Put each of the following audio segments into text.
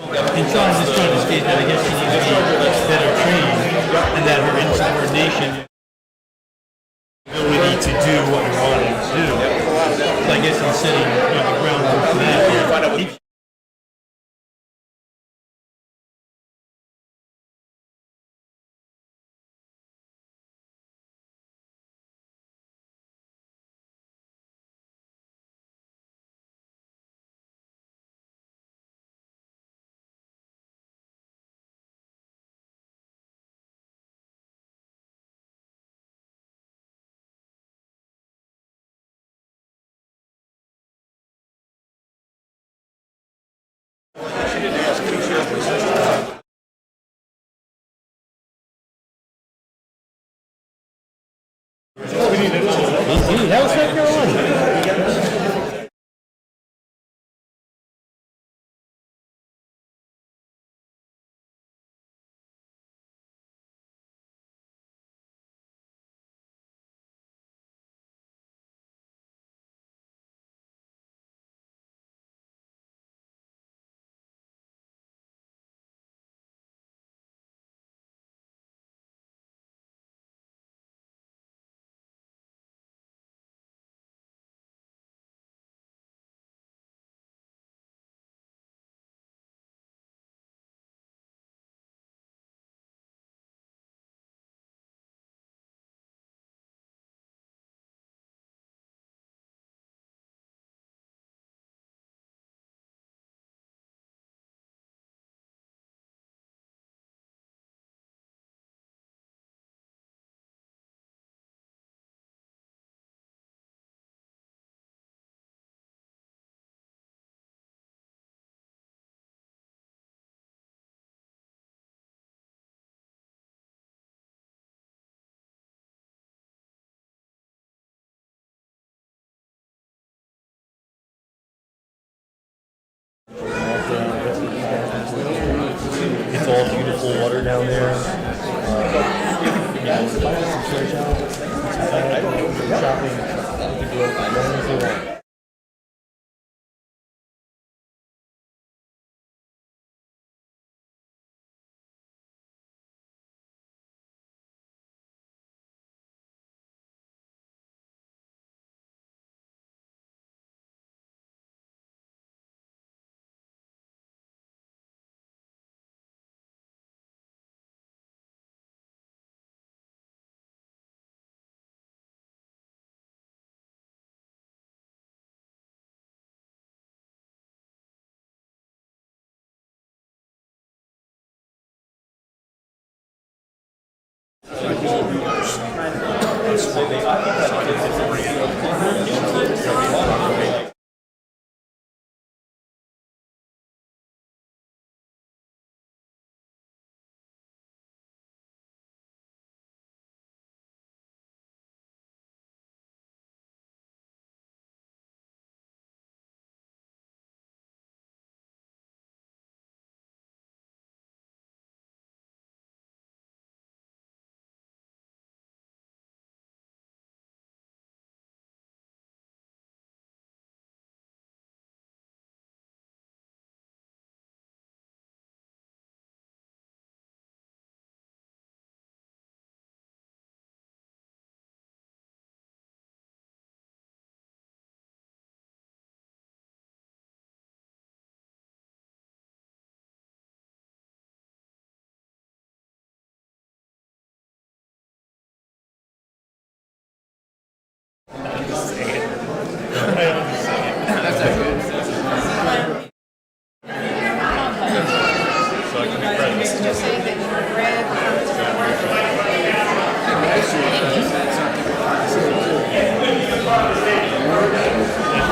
And Sean's just trying to state that I guess she needs to be better trained and that her insubordination ability to do what you're wanting to do. So I guess he's setting the groundwork for that. That was South Carolina. It's all beautiful water down there. Shopping.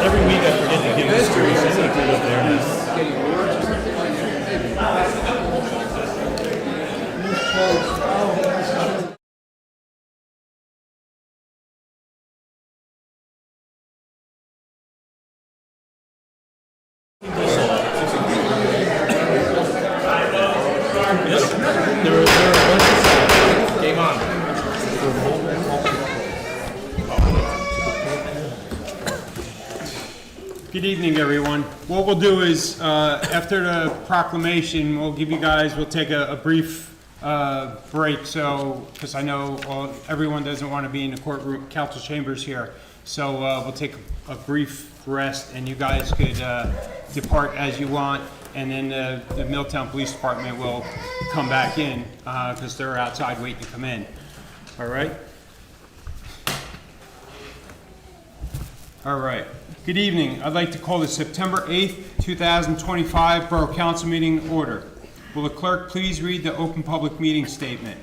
Every week I forget to give this to you, so I think it's up there. Good evening, everyone. What we'll do is, after the proclamation, we'll take a brief break, because I know everyone doesn't want to be in the courtroom, council chambers here. So we'll take a brief rest, and you guys could depart as you want, and then the Milltown Police Department will come back in, because they're outside waiting to come in. All right? All right. Good evening. I'd like to call the September 8th, 2025 Borough Council meeting order. Will the clerk please read the open public meeting statement?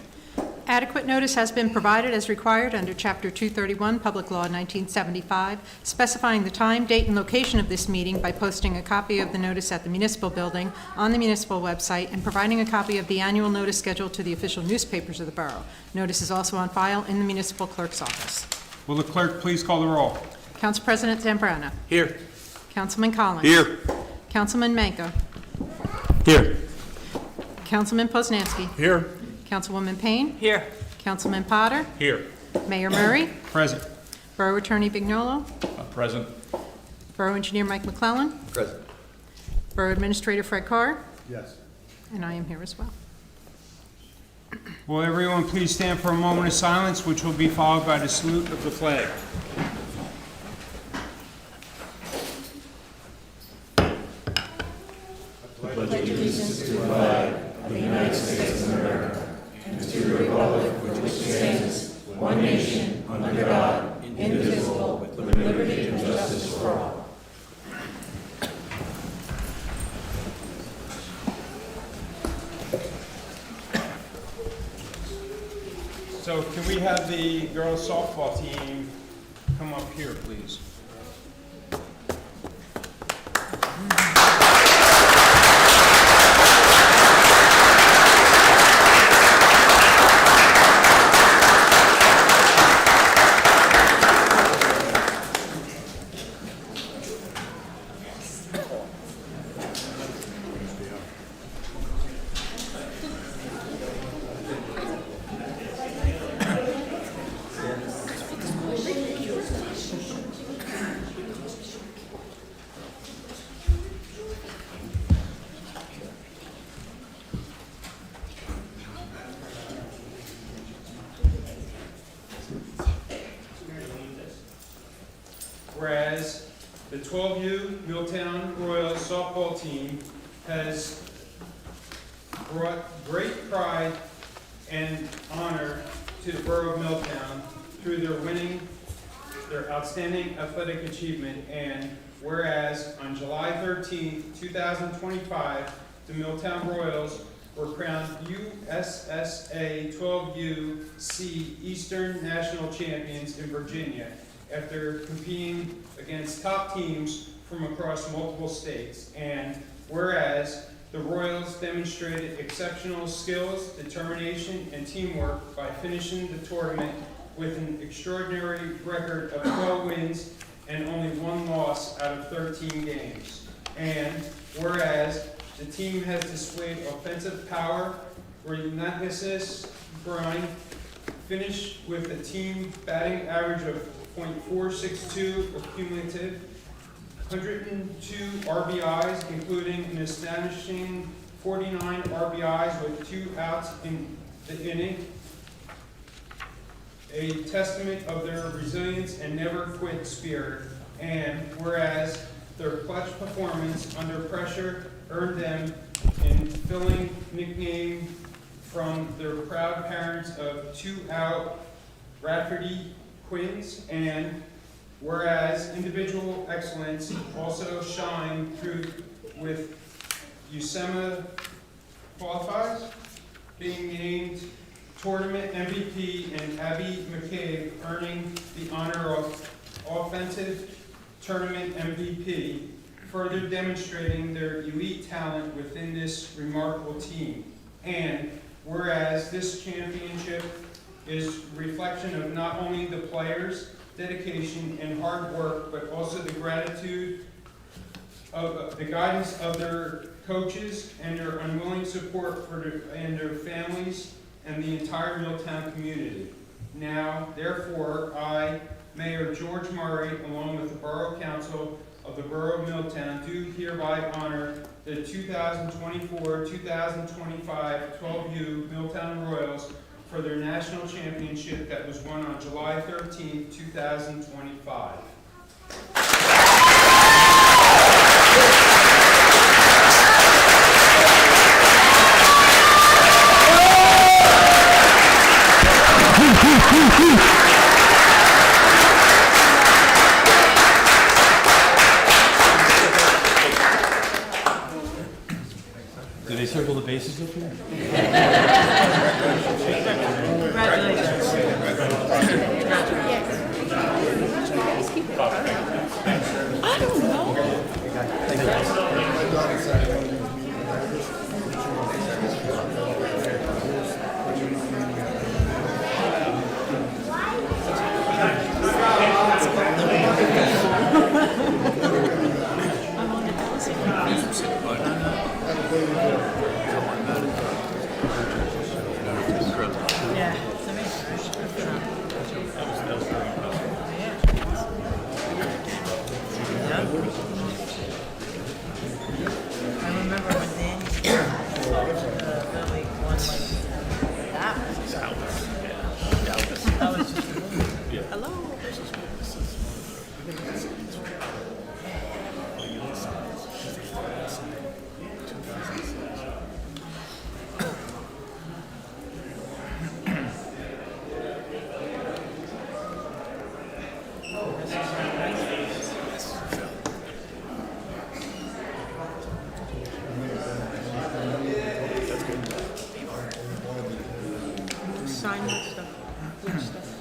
Adequate notice has been provided as required under Chapter 231, Public Law 1975, specifying the time, date, and location of this meeting by posting a copy of the notice at the municipal building on the municipal website and providing a copy of the annual notice schedule to the official newspapers of the borough. Notice is also on file in the municipal clerk's office. Will the clerk please call the roll? Council President Zambrana. Here. Councilman Collins. Here. Councilman Manco. Here. Councilman Poznanski. Here. Councilwoman Payne. Here. Councilman Potter. Here. Mayor Murray. Present. Borough Attorney Vignolo. Present. Borough Engineer Mike McClellan. Present. Borough Administrator Fred Carr. Yes. And I am here as well. Will everyone please stand for a moment of silence, which will be followed by the salute of the flag. So can we have the girls softball team come up here, please? Whereas the 12U Milltown Royals softball team has brought great pride and honor to the borough of Milltown through their outstanding athletic achievement, and whereas on July 13th, 2025, the Milltown Royals were crowned USSA 12U-C Eastern National Champions in Virginia, after competing against top teams from across multiple states. And whereas the Royals demonstrated exceptional skills, determination, and teamwork by finishing the tournament with an extraordinary record of 12 wins and only 1 loss out of 13 games. And whereas the team has displayed offensive power, relentless grind, finished with a team batting average of .462 cumulative, 102 RBIs, including an astonishing 49 RBIs with 2 outs in the inning, a testament of their resilience and never quit spirit. And whereas their clutch performance under pressure earned them an filling nickname from their proud parents of 2-out Rafferty Queens, and whereas individual excellence also shined through with Usema qualifies, being named tournament MVP, and Abby McCabe earning the honor of offensive tournament MVP, further demonstrating their elite talent within this remarkable team. And whereas this championship is reflection of not only the players' dedication and hard work, but also the gratitude of the guidance of their coaches and their unwilling support for their families and the entire Milltown community. Now, therefore, I, Mayor George Murray, along with the Borough Council, of the Borough of Milltown do hereby honor the 2024-2025 12U Milltown Royals for their national championship that was won on July 13, 2025. Do they circle the bases up here? I remember when Dan used to really one like that was just a movie. Hello. Sign that stuff. Which stuff?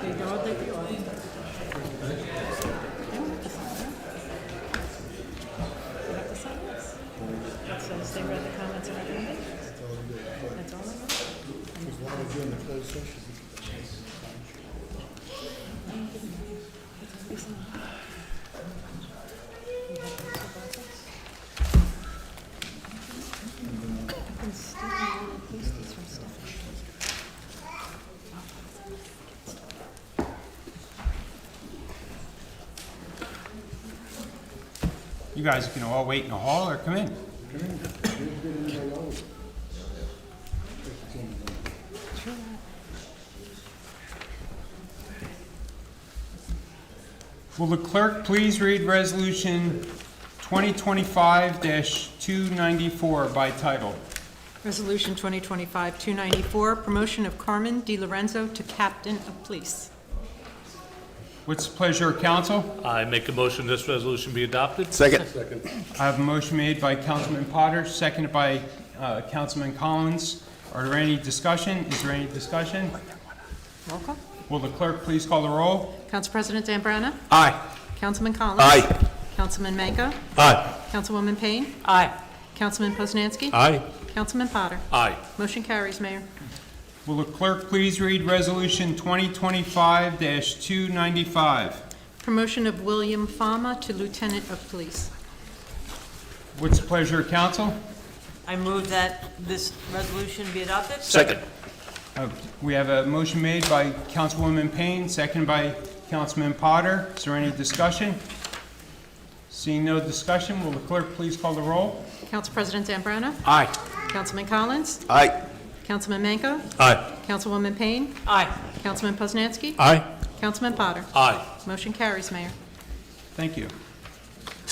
They don't think you are. It says they read the comments and recommendations. That's all I got. You guys can all wait in the hall or come in. Will the clerk please read Resolution 2025-294 by title? Resolution 2025-294, promotion of Carmen Di Lorenzo to Captain of Police. What's the pleasure of council? I make a motion this resolution be adopted. Second. I have a motion made by Councilman Potter, seconded by Councilman Collins. Are there any discussion? Is there any discussion? Roll call. Will the clerk please call the roll? Council President Zambrana. Aye. Councilman Collins. Aye. Councilman Manco. Aye. Councilwoman Payne. Aye. Councilman Poznanski. Aye. Councilman Potter. Aye. Motion carries, Mayor. Will the clerk please read Resolution 2025-295? Promotion of William Fama to Lieutenant of Police. What's the pleasure of council? I move that this resolution be adopted. Second. We have a motion made by Councilwoman Payne, seconded by Councilman Potter. Is there any discussion? Seeing no discussion, will the clerk please call the roll? Council President Zambrana. Aye. Councilman Collins. Aye. Councilman Manco. Aye. Councilwoman Payne. Aye. Councilman Poznanski. Aye. Councilman Potter. Aye. Motion carries, Mayor. Thank you.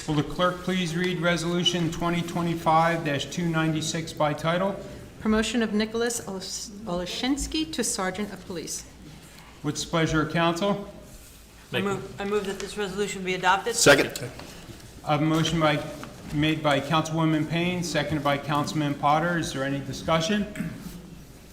Will the clerk please read Resolution 2025-296 by title? Promotion of Nicholas Oleshinsky to Sergeant of Police. What's the pleasure of council? I move that this resolution be adopted. Second. I have a motion made by Councilwoman Payne, seconded by Councilman Potter. Is there any discussion?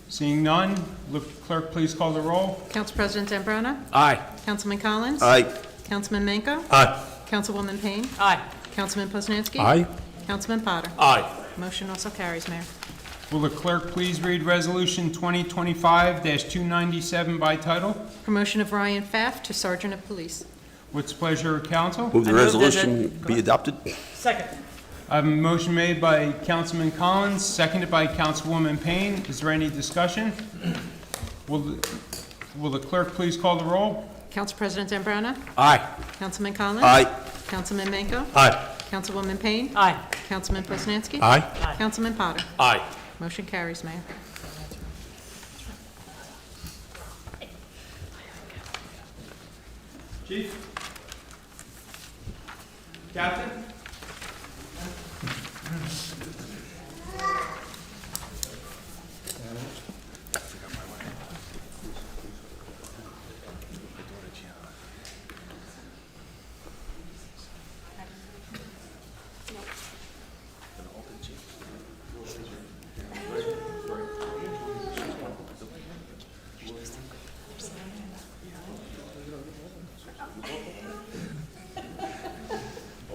Seeing none, will the clerk please call the roll? Council President Zambrana. Aye. Councilman Collins. Aye. Councilman Manco. Aye. Councilwoman Payne. Aye. Councilman Poznanski. Aye. Councilman Potter. Aye. Motion also carries, Mayor. Will the clerk please read Resolution 2025-297 by title? Promotion of Ryan Pfaff to Sergeant of Police. What's the pleasure of council? Move the I move that resolution be adopted. Second. I have a motion made by Councilman Collins, seconded by Councilwoman Payne. Is there any discussion? Will the Will the clerk please call the roll? Council President Zambrana? Aye. Councilman Collins? Aye. Councilman Manco? Aye. Councilwoman Payne? Aye. Councilman Poznanski? Aye. Councilman Potter? Aye. Motion carries, Mayor. Chief? Captain?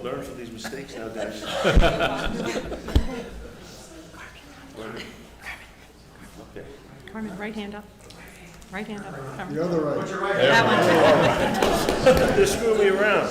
Learn from these mistakes now, guys. Okay. Carmen, right hand up. Right hand up. Carmen. The other right. That one. They're screwing me around.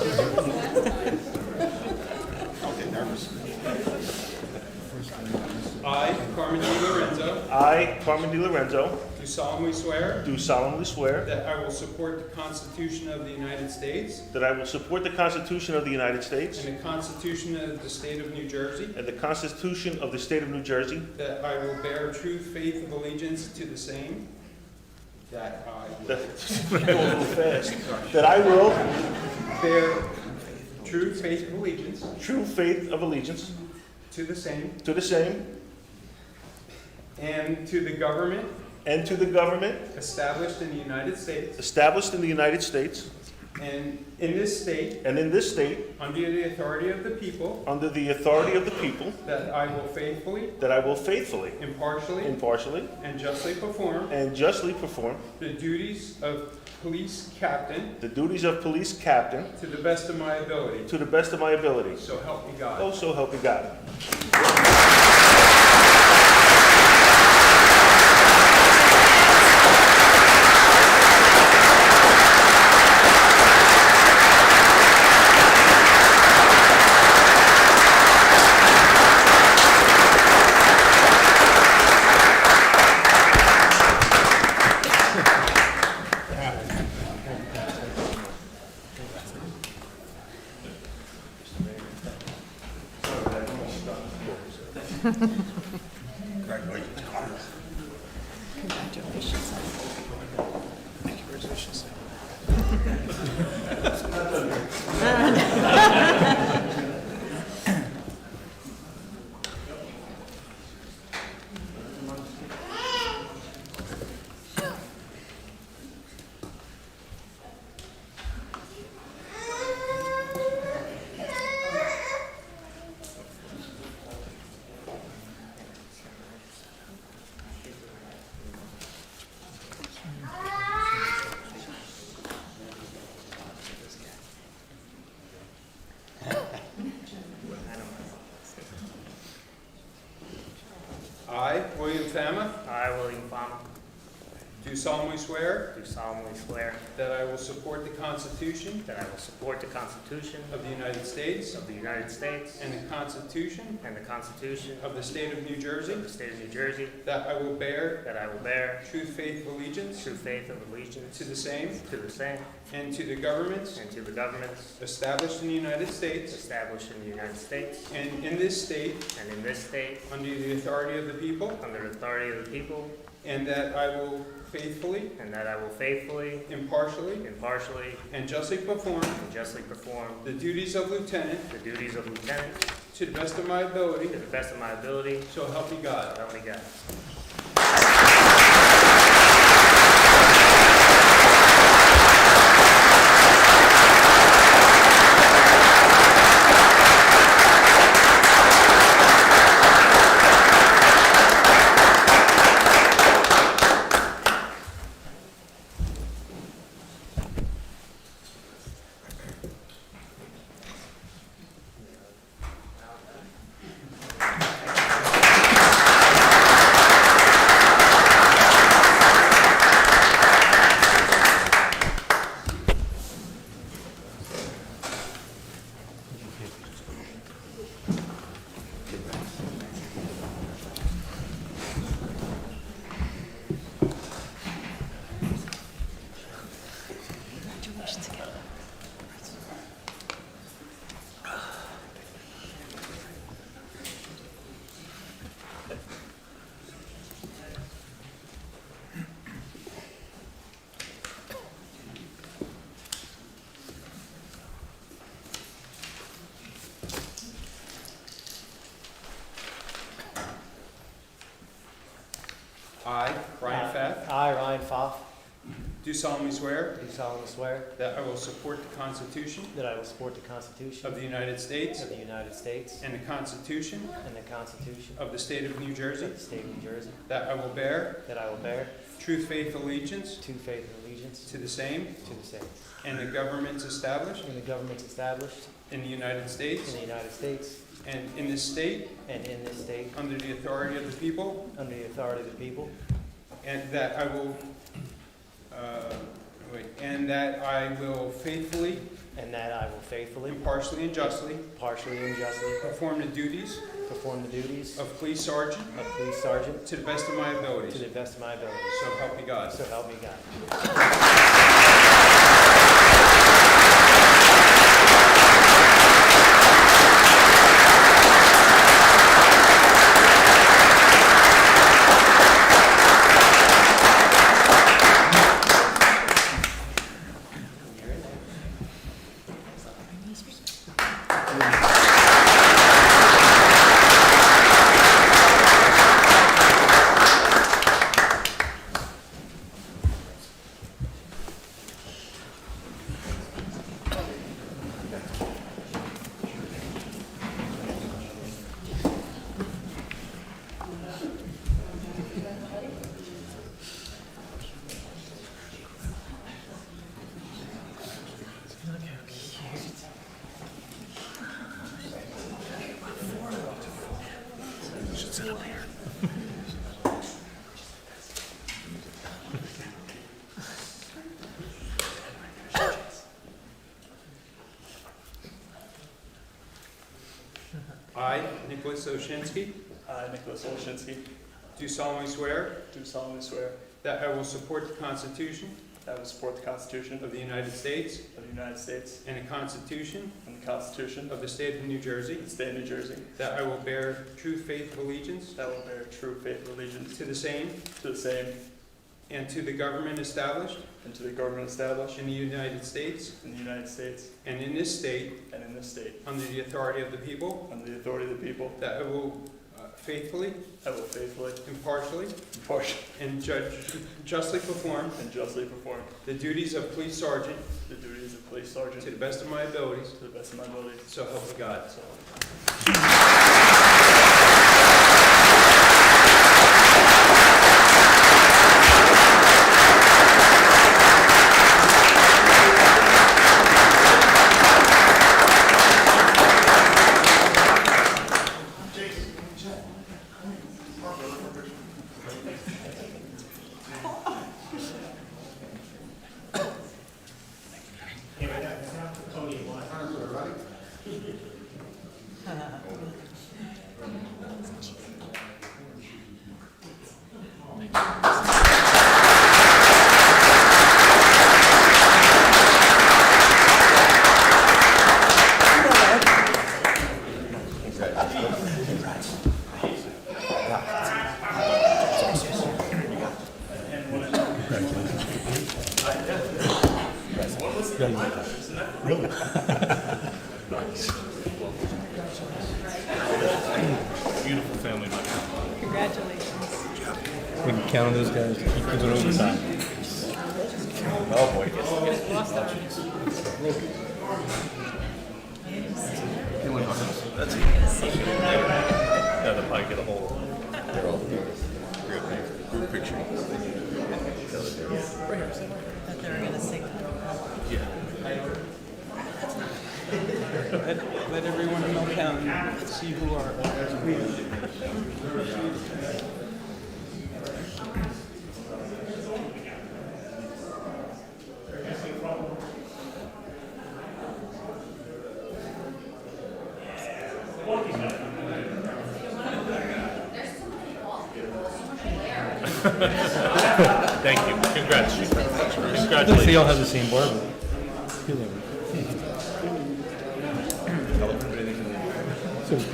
I, Carmen Di Lorenzo, I, Carmen Di Lorenzo, do solemnly swear do solemnly swear that I will support the Constitution of the United States that I will support the Constitution of the United States and the Constitution of the State of New Jersey, and the Constitution of the State of New Jersey, that I will bear true faith and allegiance to the same, that I will that, go a little fast, that I will, bear true faith and allegiance true faith of allegiance to the same, to the same, and to the government and to the government established in the United States established in the United States and in this state, and in this state, under the authority of the people, under the authority of the people, that I will faithfully, that I will faithfully, impartially, impartially, and justly perform and justly perform the duties of police captain the duties of police captain to the best of my ability. to the best of my ability. So help me God. Oh, so help me God. I, William Fama, I, William Fama, do solemnly swear do solemnly swear that I will support the Constitution that I will support the Constitution of the United States of the United States and the Constitution and the Constitution of the State of New Jersey, of the State of New Jersey, that I will bear that I will bear true faith and allegiance true faith and allegiance to the same to the same and to the governments and to the governments established in the United States established in the United States and in this state and in this state under the authority of the people, under the authority of the people, and that I will faithfully, and that I will faithfully, impartially, impartially, and justly perform and justly perform the duties of lieutenant the duties of lieutenant to the best of my ability, to the best of my ability, so help me God. so help me God. I, Ryan Pfaff, I, Ryan Pfaff, do solemnly swear do solemnly swear that I will support the Constitution that I will support the Constitution of the United States of the United States and the Constitution and the Constitution of the State of New Jersey, of the State of New Jersey, that I will bear that I will bear true faith allegiance true faith and allegiance to the same to the same, and the governments established and the governments established in the United States in the United States and in this state and in this state under the authority of the people, under the authority of the people, and that I will faithfully, and that I will faithfully, impartially, and justly partially and justly perform the duties perform the duties of police sergeant of police sergeant to the best of my to abilities. the best of my abilities. So help me God. So help me God. I, Nicholas Oshinsky, I, Nicholas Olshinsky, do solemnly swear do solemnly swear that I will support the Constitution that I will support the Constitution of the United States of the United States and the Constitution and the Constitution of the State of New Jersey, of the State of New Jersey, that I will bear true faith allegiance that I will bear true faith and allegiance to the same to the same and to the government established and to the government established in the United States in the United States and in this state and in this state, under the authority of the people, under the authority of the people, that I will faithfully, I will faithfully, impartially, impartially, and justly perform and justly perform the duties of police sergeant the duties of police to sergeant the best of my abilities, to the best of my abilities. so help me God. So Beautiful family, my friend. Congratulations. We can count on those guys to keep it overtime. Oh, boy. That's it. Yeah, they'll probably get a whole. They're all here. Group picture. That they were gonna sing. Let everyone in Milltown see who are. Thank you. Congrats. They Congratulations. all have the same barber. So it's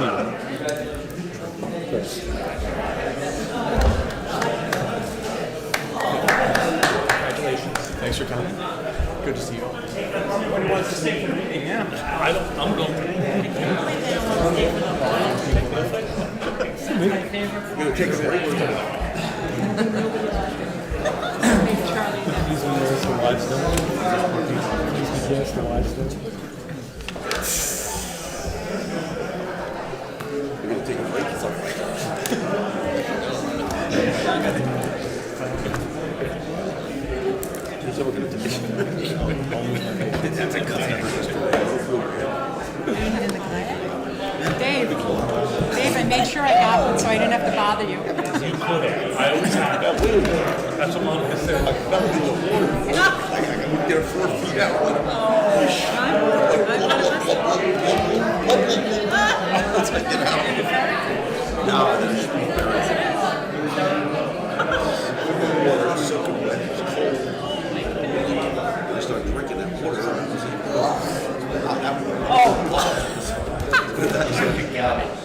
Congratulations. Thanks for coming. Good to see you. Everyone wants to stay for the meeting, yeah. I'm going. Take a break. Dave, I made sure I got one so I didn't have to bother you. I always have that. That's what Monica said. Like, They're 4 feet out. No, that should be very. The water is soaking wet. It's cold. I start drinking that water.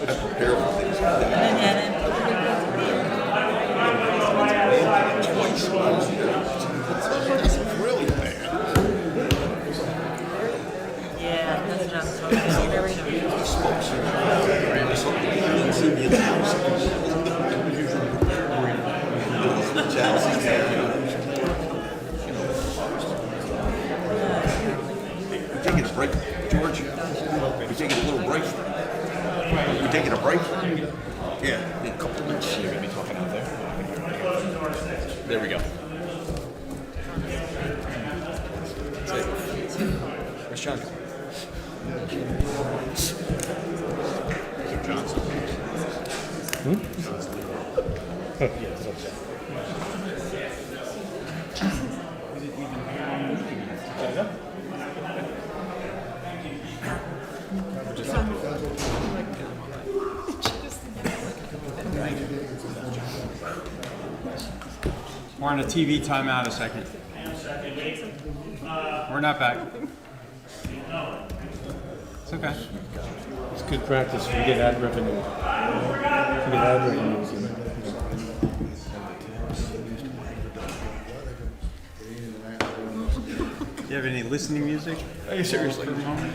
That's prepare for things. Twice when I was there. It's really bad. Yeah, that's what I'm talking about. Very nice. Smoke cigarette. Something you didn't see me in the house. Chelsea, we're taking a break, George. We're taking a little break. We're taking a break. Yeah, a couple of minutes. You're gonna be talking out there. There we go. That's it. Where's John? Johnson. We're on a TV timeout a second. We're not back. It's okay. It's good practice. We get ad revenue. We get ad revenue. Do you have any listening music? Are you seriously? For the moment?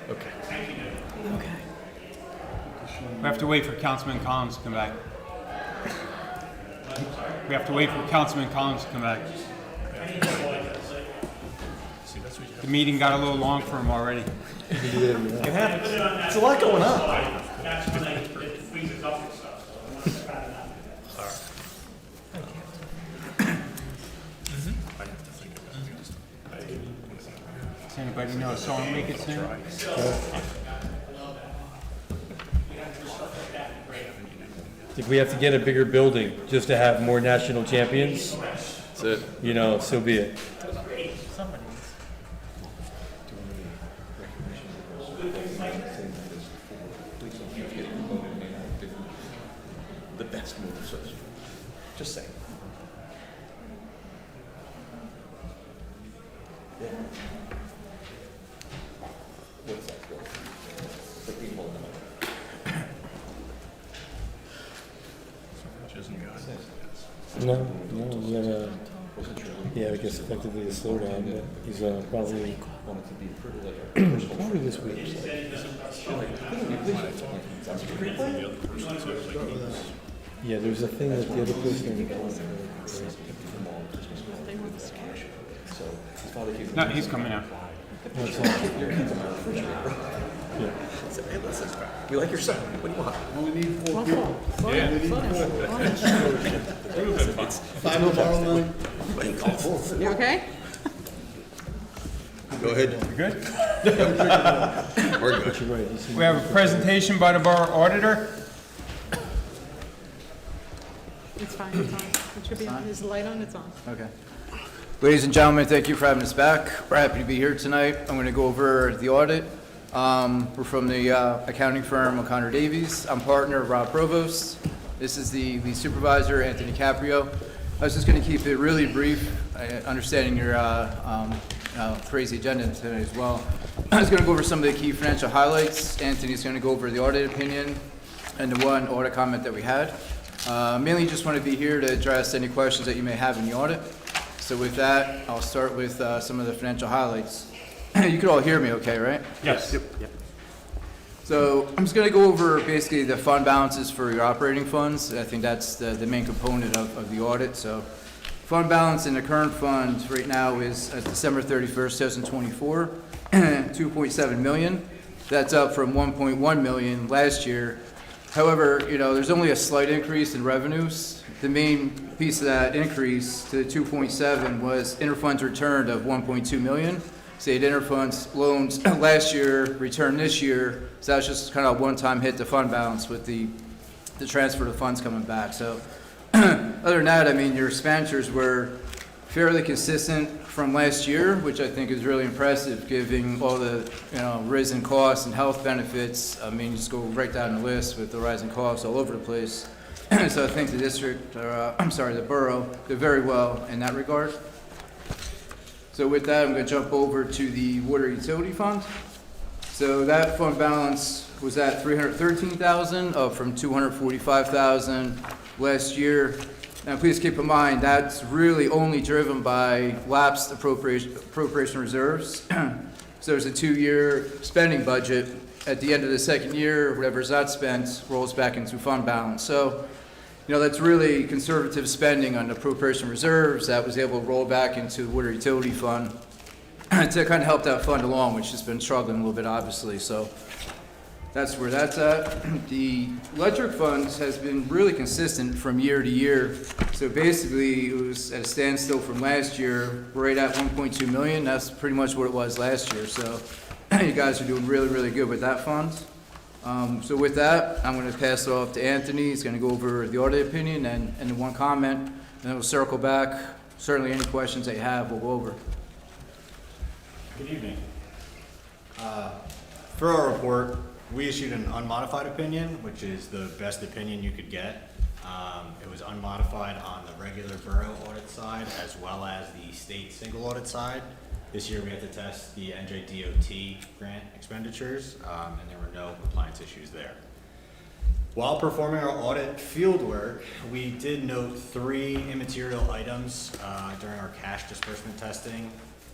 Okay. We have to wait for Councilman Collins to come back. We have to wait for Councilman Collins to come back. The meeting got a little long for him already. It happens. It's a lot going on. Does anybody know a song we could sing? I think we have to get a bigger building just to have more national champions. That's it. You know, so be it. The best move association. Just saying. Yeah. What's that for? The people in the middle. Which isn't good. No, we have a, yeah, I guess effectively a slowdown, but he's probably probably this week. Yeah, there's a thing that the other person. No, he's coming out. Yeah. Hey, listen, we like your son. What do you want? You okay? Go ahead. You good? We're good. You're right. He's We have a presentation by the Borough Auditor. It's fine, it's on. It should be on. Is the light on? It's on. Okay. Ladies and gentlemen, thank you for having us back. We're happy to be here tonight. I'm going to go over the audit. We're from the accounting firm O'Connor Davies. I'm partner Rob Provost. This is the lead supervisor, Anthony Caprio. I was just going to keep it really brief, understanding your crazy agenda tonight as well. I was going to go over some of the key financial highlights. Anthony's going to go over the audit opinion and the one audit comment that we had. Mainly just want to be here to address any questions that you may have in the audit. So with that, I'll start with some of the financial highlights. You could all hear me okay, right? Yes. Yep. So I'm just gonna go over basically the fund balances for your operating funds. I think that's the main component of the audit. So fund balance in the current fund right now is at December 31st, 2024, 2.7 million. That's up from 1.1 million last year. However, there's only a slight increase in revenues. The main piece of that increase to the 2.7 was interfunds returned of 1.2 million. Say interfunds loans last year, returned this year. So that's just kind of a one-time hit to fund balance with the transfer of funds coming back. So other than that, I mean, your expenditures were fairly consistent from last year, which I think is really impressive, given all the risen costs and health benefits. I mean, just go right down the list with the rising costs all over the place. So I think the district, the borough, did very well in that regard. So with that, I'm going to jump over to the water utility fund. So that fund balance was at $313,000, up from $245,000 last year. Now, please keep in mind, that's really only driven by lapsed appropriation reserves. So there's a 2-year spending budget. At the end of the second year, whatever's not spent rolls back into fund balance. So, that's really conservative spending on appropriation reserves that was able to roll back into the water utility fund to kind of help that fund along, which has been struggling a little bit, obviously. So that's where that's at. The electric funds has been really consistent from year to year. So basically, it was at a standstill from last year, right at 1.2 million. That's pretty much what it was last year. So you guys are doing really, really good with that fund. So with that, I'm going to pass it off to Anthony. He's going to go over the audit opinion and one comment, and then we'll circle back. Certainly any questions that you have, we'll go over. Good evening. For our report, we issued an unmodified opinion, which is the best opinion you could get. It was unmodified on the regular borough audit side as well as the state single audit side. This year we had to test the NJDOT grant expenditures, and there were no compliance issues there. While performing our audit fieldwork, we did note 3 immaterial items during our cash disbursement testing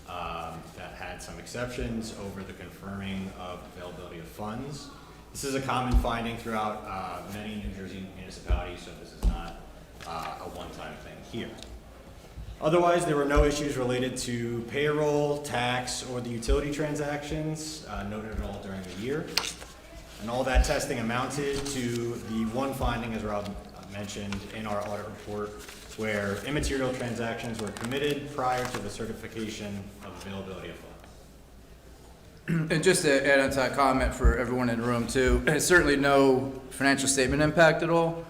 that had some exceptions over the confirming of availability of funds. This is a common finding throughout many New Jersey municipalities, so this is not a one-time thing here. Otherwise, there were no issues related to payroll, tax, or the utility transactions noted at all during the year. And all that testing amounted to the one finding, as Rob mentioned, in our audit report, where immaterial transactions were committed prior to the certification of availability of funds. And just to add on to that comment for everyone in the room too, there's certainly no financial statement impact at all.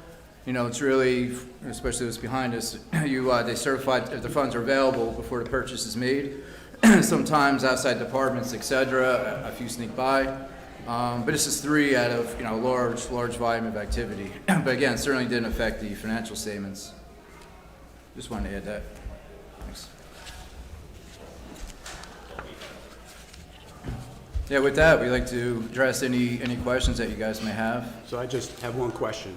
It's really, especially those behind us, they certified if the funds are available before the purchase is made. Sometimes outside departments, etc., a few sneak by. But this is 3 out of large volume of activity. But again, certainly didn't affect the financial statements. Just wanted to add that. Thanks. Yeah, with that, we'd like to address any questions that you guys may have. So I just have one question.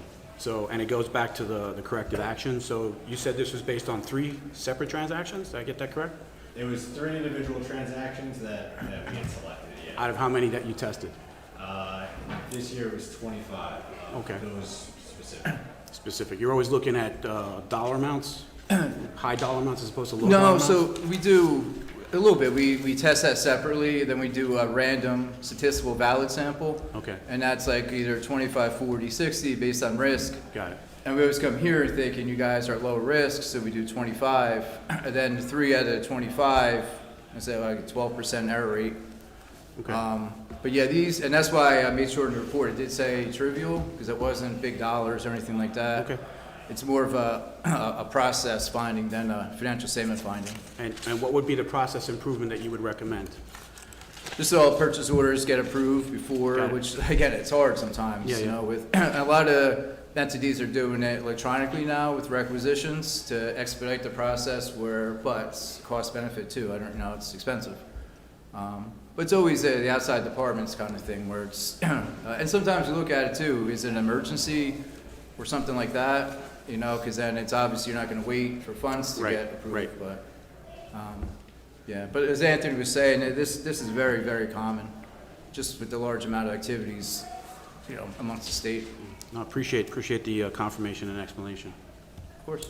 And it goes back to the corrective action. So you said this was based on 3 separate transactions? Did I get that correct? It was 3 individual transactions that we had selected, yeah. Out of how many that you tested? This year it was 25. Okay. Those specific. Specific. You're always looking at dollar amounts? High dollar amounts as opposed to low dollar No, amounts? so we do a little bit. We test that separately, then we do a random statistical valid sample. Okay. And that's like either 25, 40, 60 based on risk. Got it. And we always come here thinking you guys are at low risk, so we do 25. And then 3 out of 25, I say like a 12% error rate. Okay. But yeah, and that's why I made sure in the report it did say trivial, because it wasn't big dollars or anything like that. Okay. It's more of a process finding than a financial statement finding. And what would be the process improvement that you would recommend? Just so all purchase orders get approved before, Got it. which again, it's hard sometimes, Yeah. with a lot of entities are doing it electronically now with requisitions to expedite the process but it's cost benefit too. It's expensive. But it's always the outside departments kind of thing where it's, and sometimes you look at it too, is it an emergency or something like that? Because then it's obvious you're not going to wait for funds to get approved. Right. But, but as Anthony was saying, this is very, very common, just with the large amount of activities amongst the state. No, appreciate the confirmation and explanation. Of course.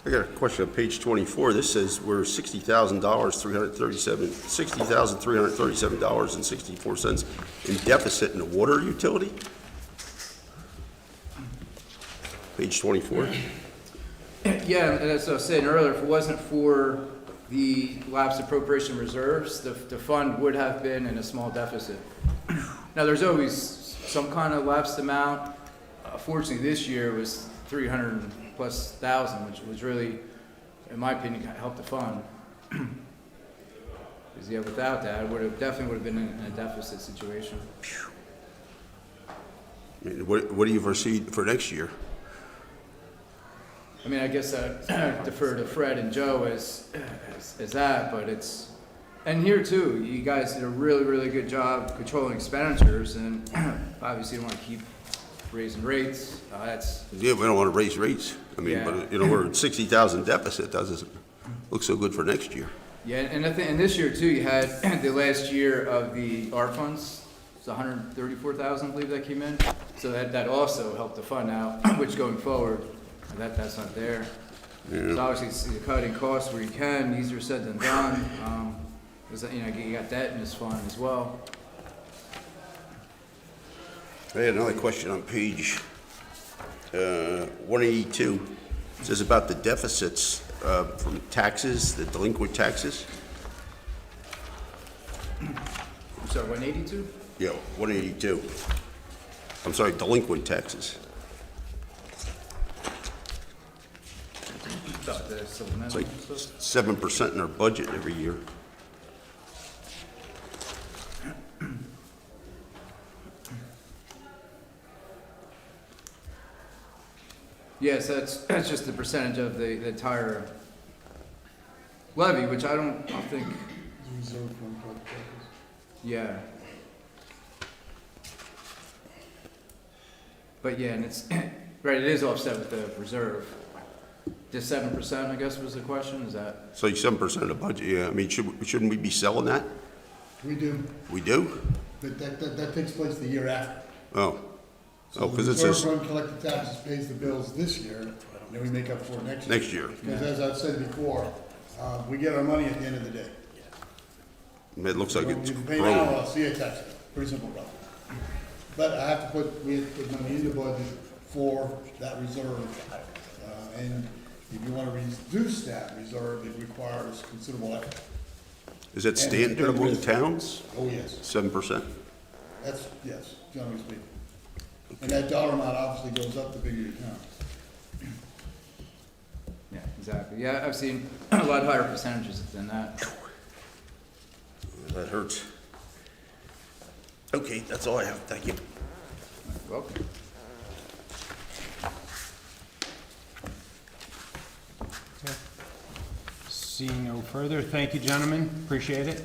I got a question on page 24. This says we're $60,337.64 in deficit in the water utility? Page 24. Yeah, and as I was saying earlier, if it wasn't for the lapsed appropriation reserves, the fund would have been in a small deficit. Now, there's always some kind of lapsed amount. Fortunately, this year was 300,000+, which was really, in my opinion, helped the fund. Because yeah, without that, it definitely would have been in a deficit situation. I mean, what do you foresee for next year? I mean, I guess I defer to Fred and Joe as that, but it's, and here too, you guys did a really, really good job controlling expenditures, and obviously you don't want to keep raising rates. Yeah, we don't want to raise rates. I mean, Yeah. but, you know, we're at 60,000 deficit. Doesn't look so good for next year. Yeah, and I think, and this year too, you had the last year of the ARP funds. It's 134,000, I believe, that came in. So that also helped the fund out, which going forward, that's not there. Yeah. So obviously, you're cutting costs where you can. Easier said than done. Because you got debt in this fund as well. I had another question on page 182. It says about the deficits from taxes, the delinquent taxes. I'm sorry, 182? Yeah, 182. I'm sorry, delinquent taxes. About the It's supplemental like stuff? 7% in our budget every year. Yes, that's just the percentage of the entire levy, which I don't think. Yeah. But yeah, and it's, right, it is offset with the reserve. Just 7%, I guess, was the question, is that? So 7% of the budget, yeah. I mean, shouldn't we be selling that? We do, We do? but that takes place the year after. Oh. So because the it says reserve fund collected taxes pays the bills this year, and then we make up for it next year. next year. Because as I've said before, we get our money at the end of the day. It looks like So it's if you pay now, growing. I'll see a tax, pretty simple problem. But I have to we have to put money in the budget for that reserve. And if you want to reduce that reserve, it requires considerable effort. Is that standard among towns? Oh, yes. 7%? That's, yes, generally speaking. And that dollar amount obviously goes up the bigger your town. Yeah, exactly. Yeah, I've seen a lot higher percentages than that. That hurts. Okay, that's all I have. Thank you. You're welcome. Seeing no further, thank you, gentlemen, appreciate it.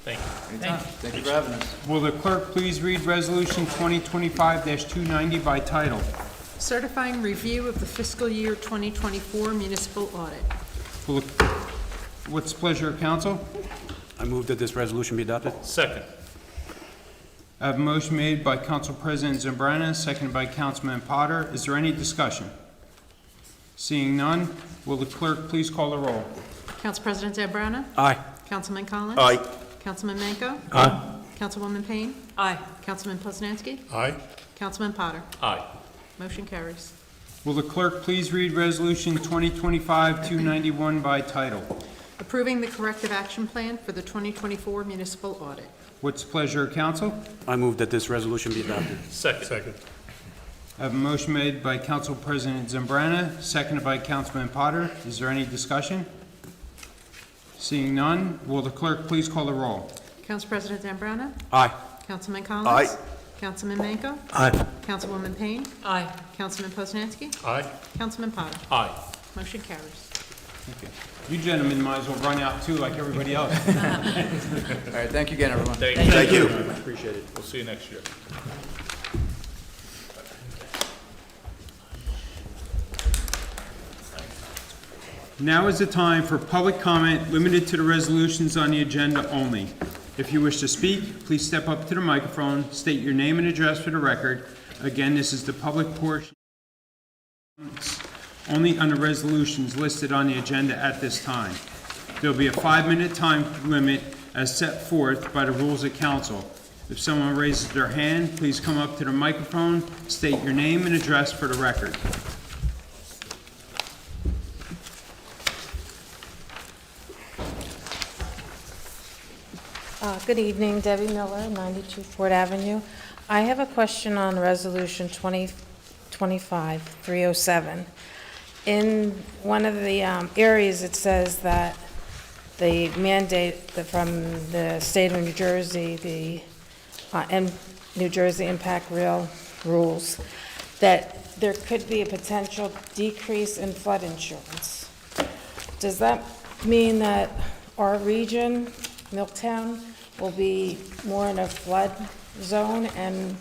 Thank you. Anytime. Thank you for having us. Will the clerk please read Resolution 2025-290 by title? Certifying review of the fiscal year 2024 municipal audit. What's the pleasure of council? I move that this resolution be adopted. Second. I have a motion made by Council President Zambrana, seconded by Councilman Potter. Is there any discussion? Seeing none, will the clerk please call the roll? Council President Zambrana? Aye. Councilman Collins? Aye. Councilman Manco? Aye. Councilwoman Payne? Aye. Councilman Poznanski? Aye. Councilman Potter? Aye. Motion carries. Will the clerk please read Resolution 2025-291 by title? Approving the corrective action plan for the 2024 municipal audit. What's the pleasure of council? I move that this resolution be adopted. Second. I have a motion made by Council President Zambrana, seconded by Councilman Potter. Is there any discussion? Seeing none, will the clerk please call the roll? Council President Zambrana? Aye. Councilman Collins? Aye. Councilman Manco? Aye. Councilwoman Payne? Aye. Councilman Poznanski? Aye. Councilman Potter? Aye. Motion carries. Okay. You gentlemen might as well run out too, like everybody else. All right, thank you again, everyone. Thank you. Appreciate it. We'll see you next year. Now is the time for public comment limited to the resolutions on the agenda only. If you wish to speak, please step up to the microphone, state your name and address for the record. Again, this is the public portion only on the resolutions listed on the agenda at this time. There will be a 5-minute time limit as set forth by the rules of council. If someone raises their hand, please come up to the microphone, state your name and address for the record. Good evening, Debbie Miller, 92 Ford Avenue. I have a question on Resolution 2025-307. In one of the areas, it says that the mandate from the state of New Jersey, and New Jersey Impact Rail rules, that there could be a potential decrease in flood insurance. Does that mean that our region, Milltown, will be more in a flood zone and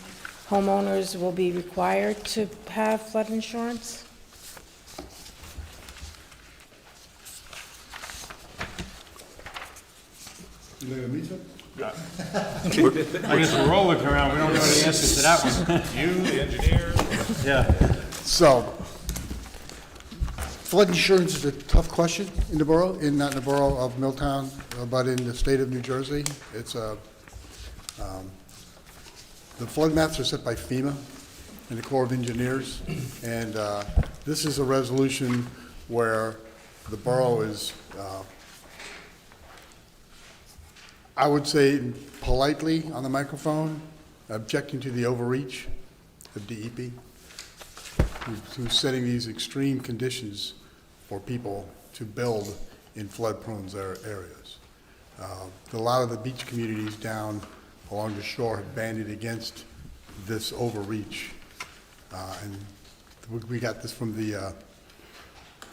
homeowners will be required to have flood insurance? You looking at me, sir? I guess we're all looking around, we don't know the answer to that one. You, the engineer. Yeah. So, flood insurance is a tough question in the borough, not in the borough of Milltown, but in the state of New Jersey. It's the flood maps are set by FEMA and the Corps of Engineers, and this is a resolution where the borough is, I would say politely on the microphone, objecting to the overreach of DEP, who's setting these extreme conditions for people to build in flood-prone areas. A lot of the beach communities down along the shore have banded against this overreach, and we got this from the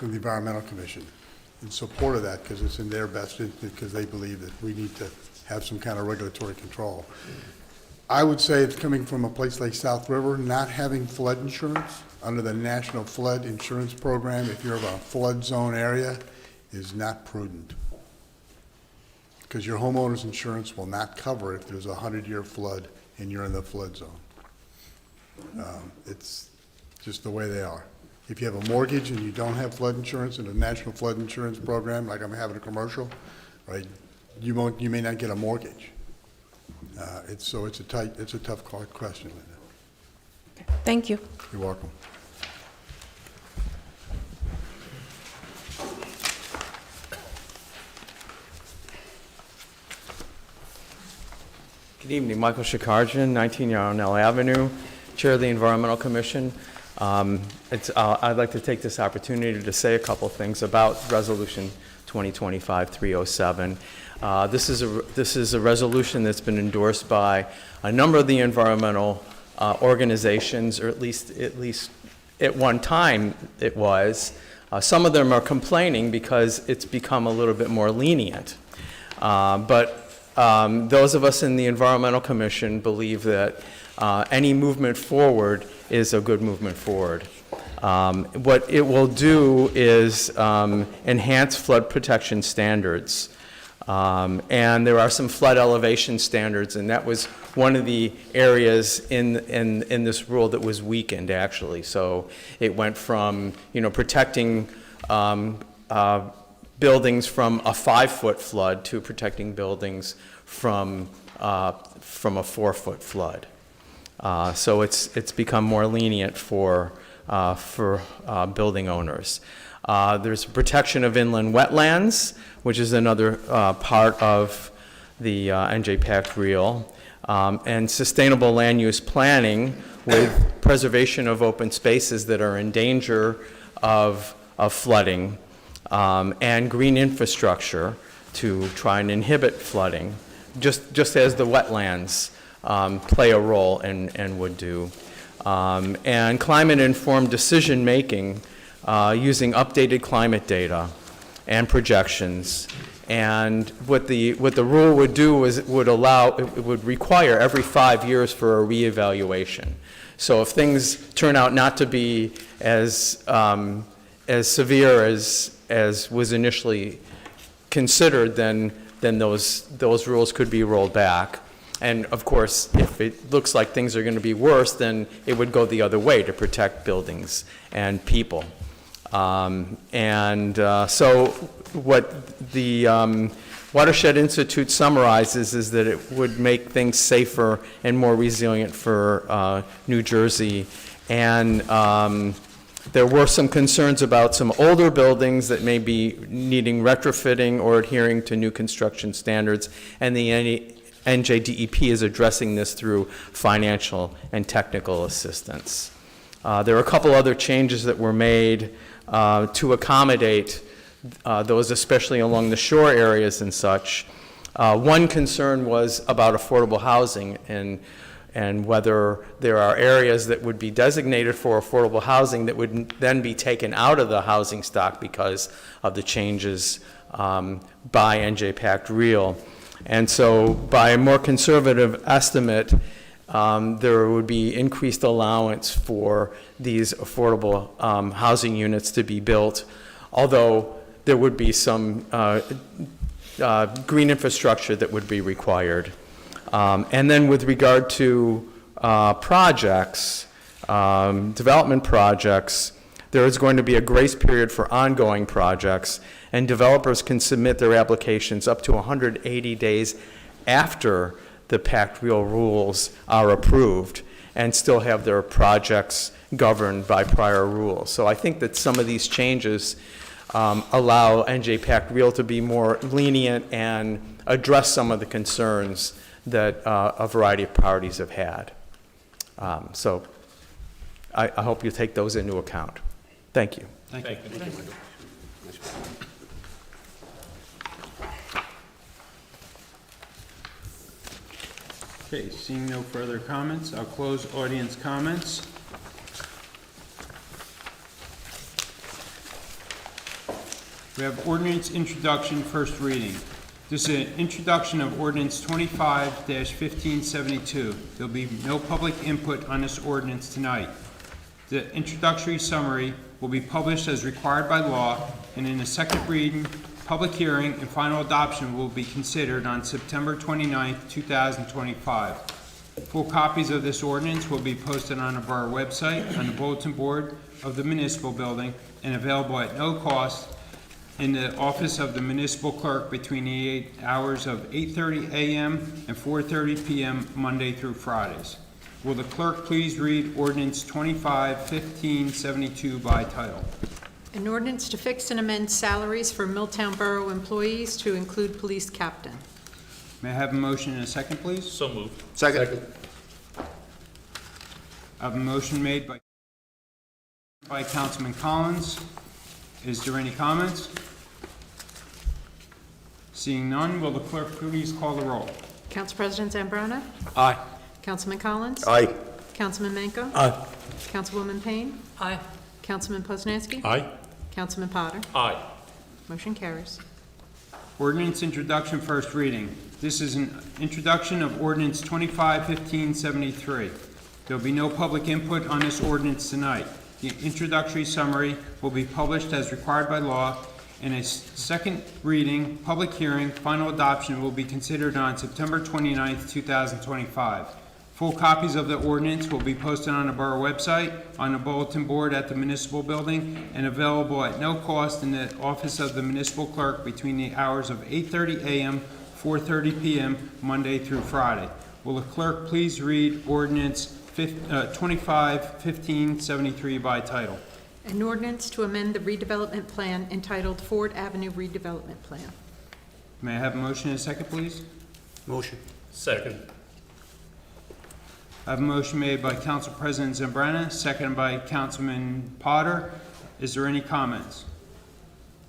Environmental Commission in support of that, because it's in their best interest, because they believe that we need to have some kind of regulatory control. I would say it's coming from a place like South River, not having flood insurance under the National Flood Insurance Program, if you're of a flood zone area, is not prudent. Because your homeowner's insurance will not cover if there's a 100-year flood and you're in the flood zone. It's just the way they are. If you have a mortgage and you don't have flood insurance in the National Flood Insurance Program, like I'm having a commercial, right, you may not get a mortgage. It's a tough question, Linda. Thank you. You're welcome. Good evening, Michael Shikarjian, 19 Yarnell Avenue, Chair of the Environmental Commission. I'd like to take this opportunity to say a couple things about Resolution 2025-307. This is a resolution that's been endorsed by a number of the environmental organizations, or at least at one time it was. Some of them are complaining because it's become a little bit more lenient. But those of us in the Environmental Commission believe that any movement forward is a good movement forward. What it will do is enhance flood protection standards. And there are some flood elevation standards, and that was one of the areas in this rule that was weakened, actually. So it went from, protecting buildings from a 5-foot flood to protecting buildings from a 4-foot flood. So it's become more lenient for building owners. There's protection of inland wetlands, which is another part of the NJPAC reel, and sustainable land use planning with preservation of open spaces that are in danger of flooding, and green infrastructure to try and inhibit flooding, just as the wetlands play a role and would do. And climate-informed decision-making using updated climate data and projections. And what the rule would do is it would require every 5 years for a reevaluation. So if things turn out not to be as severe as was initially considered, then then those rules could be rolled back. And of course, if it looks like things are going to be worse, then it would go the other way to protect buildings and people. So what the Watershed Institute summarizes is that it would make things safer and more resilient for New Jersey. And there were some concerns about some older buildings that may be needing retrofitting or adhering to new construction standards, and the NJDEP is addressing this through financial and technical assistance. There are a couple other changes that were made to accommodate those, especially along the shore areas and such. One concern was about affordable housing and whether there are areas that would be designated for affordable housing that would then be taken out of the housing stock because of the changes by NJPAC REAL. And so by a more conservative estimate, there would be increased allowance for these affordable housing units to be built, although there would be some green infrastructure that would be required. And then with regard to projects, development projects, there is going to be a grace period for ongoing projects, and developers can submit their applications up to 180 days after the PAC REAL rules are approved and still have their projects governed by prior rules. So I think that some of these changes allow NJPAC REAL to be more lenient and address some of the concerns that a variety of parties have had. So I hope you take those into account. Thank you. Thank you. Thank you, Michael. Okay, seeing no further comments, I'll close audience comments. We have ordinance introduction, first reading. This is an introduction of ordinance 25-1572. There'll be no public input on this ordinance tonight. The introductory summary will be published as required by law, and in a second reading, public hearing, and final adoption will be considered on September 29th, 2025. Full copies of this ordinance will be posted on the Borough website, on the bulletin board of the municipal building, and available at no cost in the office of the municipal clerk between the hours of 8:30 a.m. and 4:30 p.m. Monday through Fridays. Will the clerk please read ordinance 25-1572 by title? An ordinance to fix and amend salaries for Milltown Borough employees to include police captain. May I have a motion and a second, please? So moved. Second. I have a motion made by Councilman Collins. Is there any comments? Seeing none, will the clerk please call the roll? Council President Zambrana? Aye. Councilman Collins? Aye. Councilman Manco? Aye. Councilwoman Payne? Aye. Councilman Poznanski? Aye. Councilman Potter? Aye. Motion carries. Ordinance introduction, first reading. This is an introduction of ordinance 25-1573. There will be no public input on this ordinance tonight. The introductory summary will be published as required by law, and a second reading, public hearing, final adoption will be considered on September 29th, 2025. Full copies of the ordinance will be posted on the Borough website, on the bulletin board at the municipal building, and available at no cost in the office of the municipal clerk between the hours of 8:30 a.m. 4:30 p.m. Monday through Friday. Will the clerk please read ordinance 25-1573 by title? An ordinance to amend the redevelopment plan entitled Ford Avenue Redevelopment Plan. May I have a motion and a second, please? Motion. Second. I have a motion made by Council President Zambrana, seconded by Councilman Potter. Is there any comments?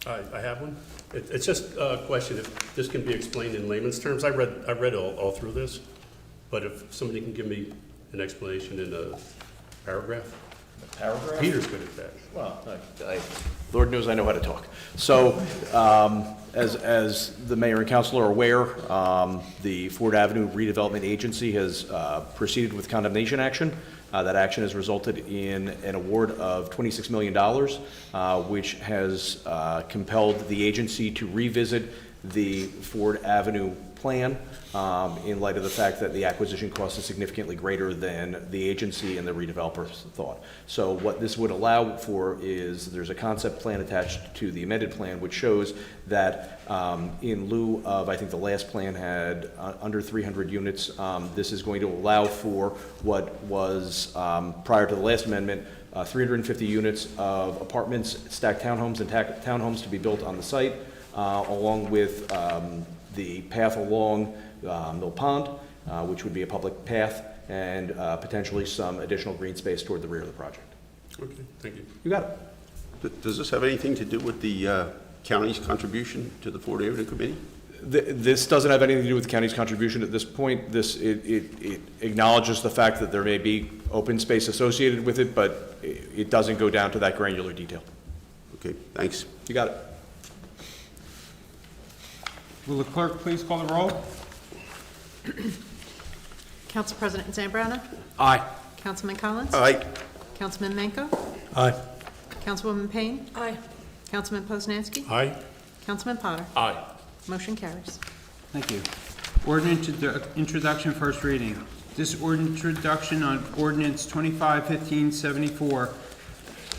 I have one. It's just a question if this can be explained in layman's terms. I read all through this, but if somebody can give me an explanation in a paragraph. Paragraph? Peter's good at that. Well, Lord knows I know how to talk. So, as the mayor and council are aware, the Ford Avenue Redevelopment Agency has proceeded with condemnation action. That action has resulted in an award of $26 million, which has compelled the agency to revisit the Ford Avenue plan in light of the fact that the acquisition cost is significantly greater than the agency and the redevelopers thought. So what this would allow for is there's a concept plan attached to the amended plan which shows that in lieu of, I think the last plan had under 300 units, this is going to allow for what was prior to the last amendment, 350 units of apartments, stacked townhomes, and townhomes to be built on the site, along with the path along Mill Pond, which would be a public path, and potentially some additional green space toward the rear of the project. Okay, thank you. You got it. Does this have anything to do with the county's contribution to the Ford Avenue Committee? This doesn't have anything to do with the county's contribution at this point. It acknowledges the fact that there may be open space associated with it, but it doesn't go down to that granular detail. Okay, thanks. You got it. Will the clerk please call the roll? Council President Zambrana? Aye. Councilman Collins? Aye. Councilman Menko? Aye. Councilwoman Payne? Aye. Councilman Poznanski? Aye. Councilman Potter? Aye. Motion carries. Thank you. Ordinance introduction, first reading. This introduction on ordinance 25-1574.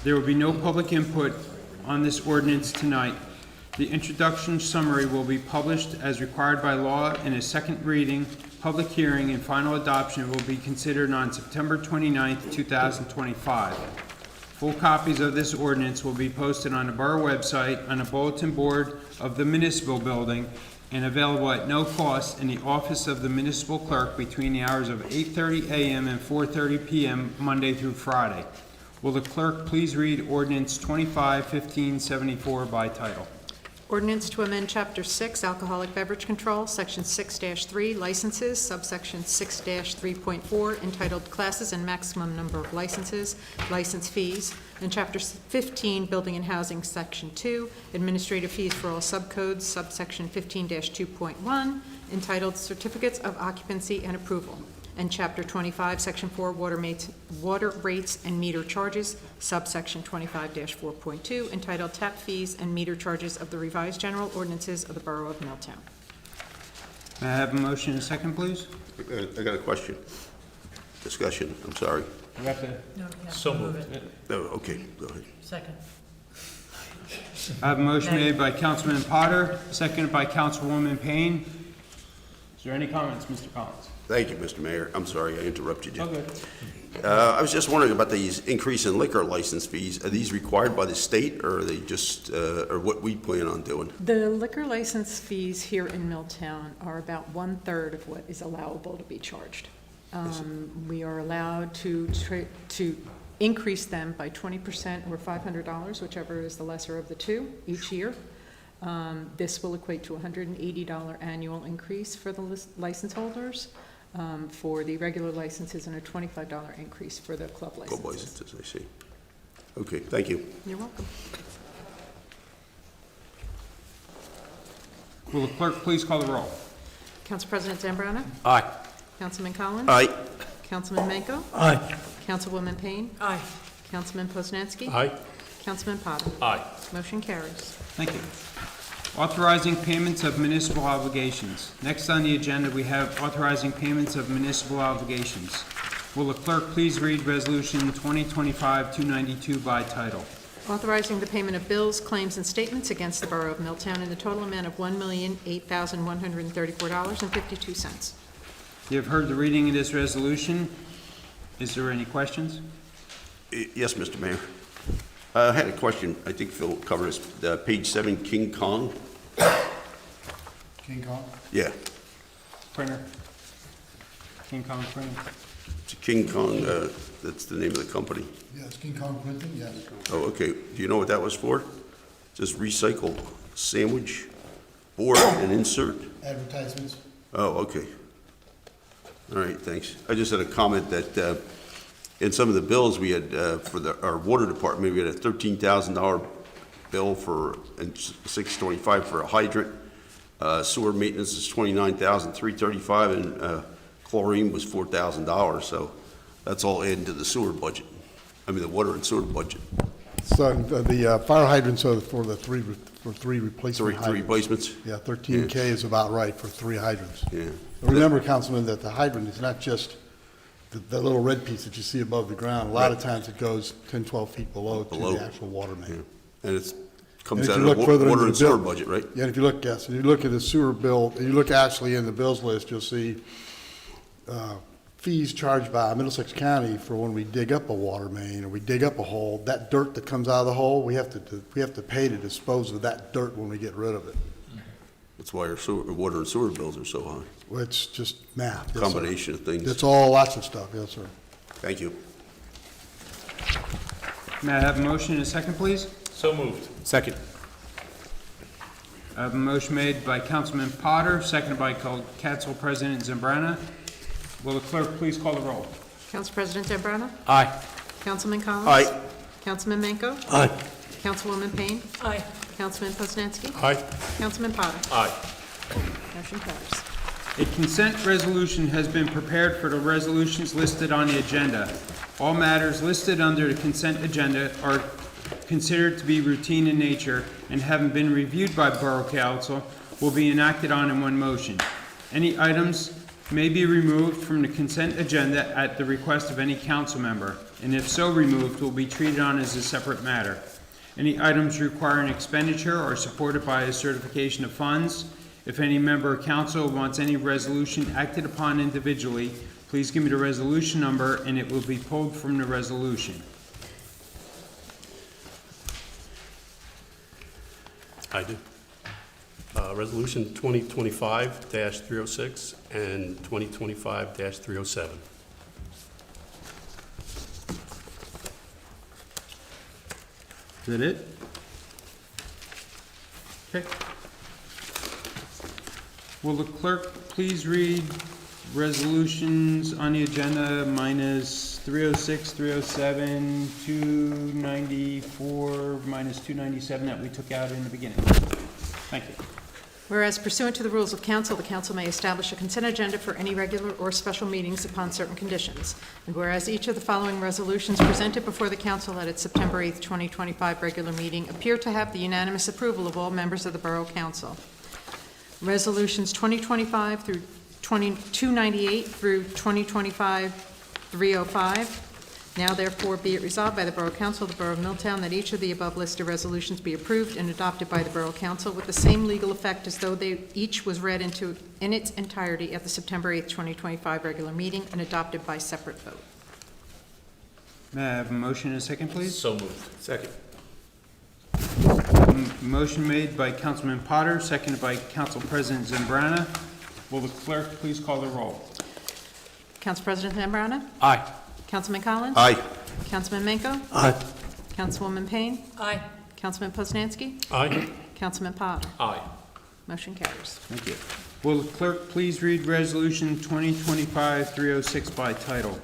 There will be no public input on this ordinance tonight. The introduction summary will be published as required by law, and a second reading, public hearing, and final adoption will be considered on September 29th, 2025. Full copies of this ordinance will be posted on the Borough website, on the bulletin board of the municipal building, and available at no cost in the office of the municipal clerk between the hours of 8:30 a.m. and 4:30 p.m. Monday through Friday. Will the clerk please read ordinance 25-1574 by title? Ordinance to amend Chapter 6, Alcoholic Beverage Control, Section 6-3, Licenses, subsection 6-3.4, entitled Classes and Maximum Number of Licenses, License Fees, and Chapter 15, Building and Housing, Section 2, Administrative Fees for all subcodes, subsection 15-2.1, entitled Certificates of Occupancy and Approval, and Chapter 25, Section 4, Water Rates and Meter Charges, subsection 25-4.2, entitled Tap Fees and Meter Charges of the Revised General Ordinances of the Borough of Milltown. May I have a motion and a second, please? I got a question. Discussion, I'm sorry. You have to. So moved. No, okay, go ahead. Second. I have a motion made by Councilman Potter, seconded by Councilwoman Payne. Is there any comments, Mr. Collins? Thank you, Mr. Mayor. I'm sorry I interrupted you. Okay. I was just wondering about these increase in liquor license fees. Are these required by the state, or are they just, or what we plan on doing? The liquor license fees here in Milltown are about 1/3 of what is allowable to be charged. We are allowed to increase them by 20% or $500, whichever is the lesser of the two, each year. This will equate to a $180 annual increase for the license holders. For the regular licenses, and a $25 increase for the club licenses. Club licenses, I see. Okay, thank you. You're welcome. Will the clerk please call the roll? Council President Zambrana? Aye. Councilman Collins? Aye. Councilman Menko? Aye. Councilwoman Payne? Aye. Councilman Poznanski? Aye. Councilman Potter? Aye. Motion carries. Thank you. Authorizing payments of municipal obligations. Next on the agenda, we have authorizing payments of municipal obligations. Will the clerk please read Resolution 2025-292 by title? Authorizing the payment of bills, claims, and statements against the Borough of Milltown in the total amount of $1,008,134.52. You have heard the reading of this resolution. Is there any questions? Yes, Mr. Mayor. I had a question. I think Phil covered this. Page 7, King Kong. King Kong? Yeah, Printer. King Kong Printer. it's a King Kong. That's the name of the company. Yes, King Kong printing, yes. Oh, okay. Do you know what that was for? Just recycle sandwich, board, and insert? Advertisements. Oh, okay. All right, thanks. I just had a comment that in some of the bills we had for our water department, we had a $13,000 bill for, and $625 for a hydrant. Sewer maintenance is $29,335, and chlorine was $4,000. So that's all added to the sewer budget. I mean, the water and sewer budget. So the fire hydrants are for three replacement Three hydrants. replacements? Yeah, 13K is about right for 3 hydrants. Yeah. Remember, Councilman, that the hydrant is not just the little red piece that you see above the ground. A lot of times it goes 10, 12 feet below to the actual water main. And it comes And if out you of look the further water into and the sewer bill- budget, right? Yeah, and if you look, yes, if you look at the sewer bill, and you look actually in the bills list, you'll see fees charged by Middlesex County for when we dig up a water main or we dig up a hole. That dirt that comes out of the hole, we have to pay to dispose of that dirt when we get rid of it. That's why our water and sewer bills are so high. Well, it's just math. Yes, sir. Combination of things. It's all lots of stuff, yes, sir. Thank you. May I have a motion and a second, please? So moved. Second. I have a motion made by Councilman Potter, seconded by Council President Zambrana. Will the clerk please call the roll? Council President Zambrana? Aye. Councilman Collins? Aye. Councilman Manco? Aye. Councilwoman Payne? Aye. Councilman Poznanski? Aye. Councilman Potter? Aye. Motion carries. A consent resolution has been prepared for the resolutions listed on the agenda. All matters listed under the consent agenda are considered to be routine in nature and having been reviewed by Borough Council will be enacted on in one motion. Any items may be removed from the consent agenda at the request of any council member, and if so removed, will be treated on as a separate matter. Any items requiring expenditure are supported by a certification of funds. If any member of council wants any resolution acted upon individually, please give me the resolution number and it will be pulled from the resolution. I do. Resolution 2025-306 and 2025-307. Is that it? Okay. Will the clerk please read resolutions on the agenda minus 306, 307, 294, minus 297 that we took out in the beginning? Thank you. Whereas pursuant to the rules of council, the council may establish a consent agenda for any regular or special meetings upon certain conditions. And whereas each of the following resolutions presented before the council at its September 8th, 2025 regular meeting appear to have the unanimous approval of all members of the Borough Council. Resolutions 2025 through 298 through 2025-305. Now therefore be it resolved by the Borough Council of the Borough of Milltown that each of the above listed resolutions be approved and adopted by the Borough Council with the same legal effect as though each was read into in its entirety at the September 8th, 2025 regular meeting and adopted by separate vote. May I have a motion and a second, please? So moved. Second. Motion made by Councilman Potter, seconded by Council President Zambrana. Will the clerk please call the roll? Council President Zambrana? Aye. Councilman Collins? Aye. Councilman Manco? Aye. Councilwoman Payne? Aye. Councilman Poznanski? Aye. Councilman Potter? Aye. Motion carries. Thank you. Will the clerk please read Resolution 2025-306 by title?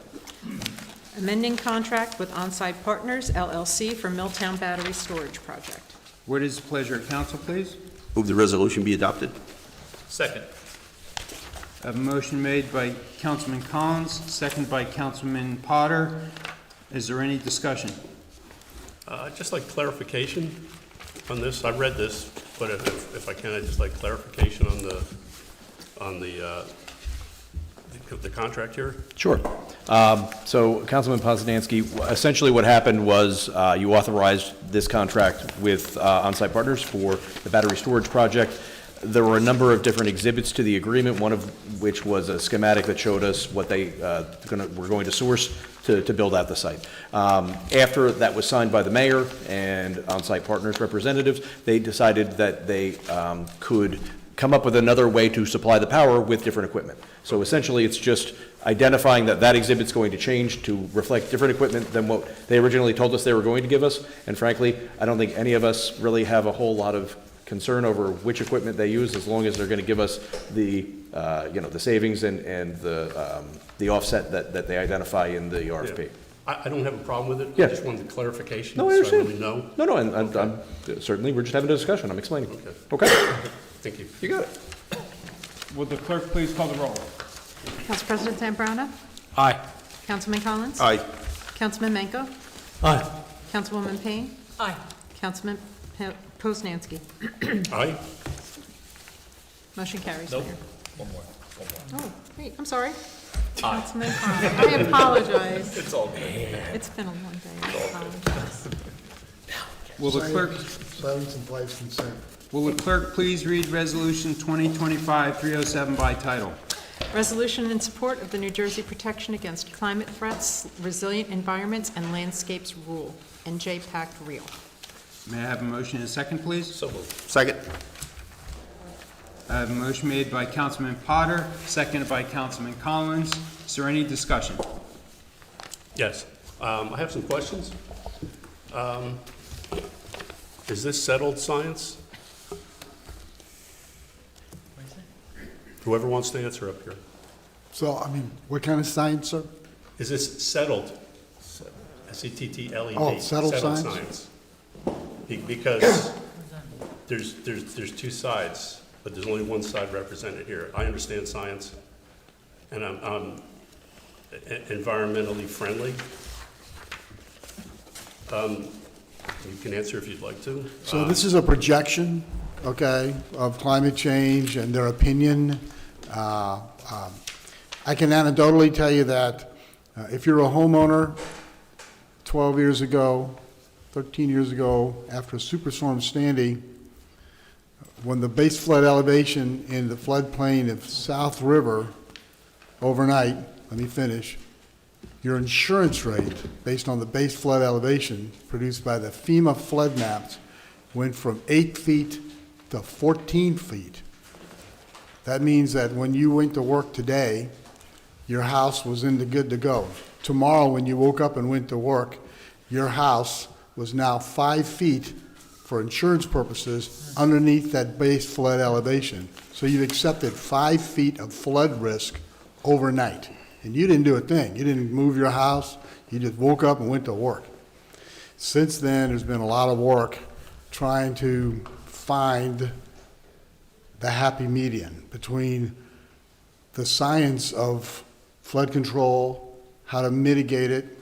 Amending contract with Onsite Partners, LLC for Milltown Battery Storage Project. What is the pleasure of council, please? Move the resolution be adopted. Second. I have a motion made by Councilman Collins, seconded by Councilman Potter. Is there any discussion? Just like clarification on this. I read this, but if I can, I'd just like clarification on the contract here. Sure. So Councilman Poznanski, essentially what happened was you authorized this contract with Onsite Partners for the battery storage project. There were a number of different exhibits to the agreement, one of which was a schematic that showed us what they were going to source to build out the site. After that was signed by the mayor and Onsite Partners representatives, they decided that they could come up with another way to supply the power with different equipment. So essentially, it's just identifying that that exhibit's going to change to reflect different equipment than what they originally told us they were going to give us. And frankly, I don't think any of us really have a whole lot of concern over which equipment they use, as long as they're going to give us the, the savings and the offset that they identify in the RFP. I don't have a problem with it. Yeah. I just wanted clarification. No, I understand. So I really know. No, and I'm certainly, we're just having a discussion. I'm explaining. Okay. Thank you. You got it. Will the clerk please call the roll? Council President Zambrana? Aye. Councilman Collins? Aye. Councilman Manco? Aye. Councilwoman Payne? Aye. Councilman Poznanski. Aye? Motion carries. Nope. Mayor. One more. Oh, wait, I'm sorry. Councilman Khan, I apologize. It's all good. It's been a long day, I apologize. Will the clerk, Silence implies consent. will the clerk please read Resolution 2025-307 by title? Resolution in support of the New Jersey Protection Against Climate Threats, Resilient Environments, and Landscapes Rule, and J-PAC Real. May I have a motion and a second, please? So moved. Second. I have a motion made by Councilman Potter, seconded by Councilman Collins. Is there any discussion? Yes. I have some questions. Is this settled science? Whoever wants to answer up here. So, I mean, what kind of science, sir? Is this settled? S-E-T-T-L-E-D. Oh, settled science? Science. Because there's two sides, but there's only one side represented here. I understand science, and I'm environmentally friendly. You can answer if you'd like to. So this is a projection, okay, of climate change and their opinion. I can anecdotally tell you that if you're a homeowner 12 years ago, 13 years ago, after Superstorm Sandy, when the base flood elevation in the floodplain of South River overnight, let me finish, your insurance rate, based on the base flood elevation produced by the FEMA flood maps, went from 8 feet to 14 feet. That means that when you went to work today, your house was in the good to go. Tomorrow, when you woke up and went to work, your house was now 5 feet, for insurance purposes, underneath that base flood elevation. So you've accepted 5 feet of flood risk overnight. And you didn't do a thing. You didn't move your house. You just woke up and went to work. Since then, there's been a lot of work trying to find the happy median between the science of flood control, how to mitigate it,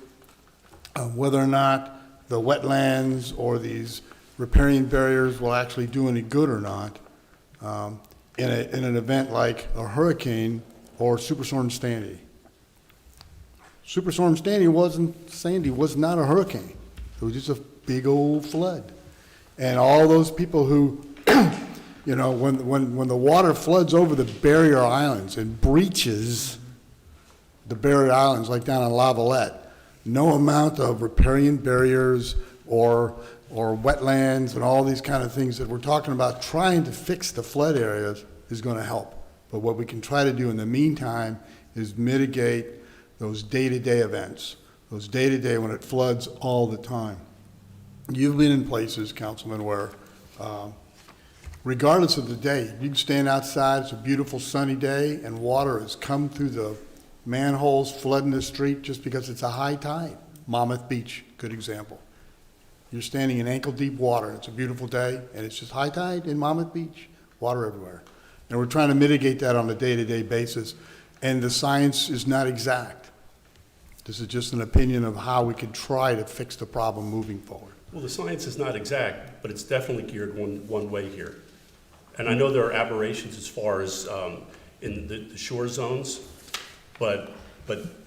whether or not the wetlands or these riparian barriers will actually do any good or not in an event like a hurricane or Superstorm Sandy. Superstorm Sandy was not a hurricane. It was just a big old flood. And all those people who, you know, when the water floods over the barrier islands and breaches the barrier islands, like down in Lavalette, no amount of riparian barriers or wetlands and all these kind of things that we're talking about trying to fix the flood areas is going to help. But what we can try to do in the meantime is mitigate those day-to-day events, those day-to-day when it floods all the time. You've been in places, Councilman, where regardless of the day, you can stand outside, it's a beautiful sunny day, and water has come through the manholes flooding the street just because it's a high tide. Monmouth Beach, good example. You're standing in ankle-deep water, it's a beautiful day, and it's just high tide in Monmouth Beach, water everywhere. And we're trying to mitigate that on a day-to-day basis, and the science is not exact. This is just an opinion of how we could try to fix the problem moving forward. Well, the science is not exact, but it's definitely geared one way here. And I know there are aberrations as far as in the shore zones, but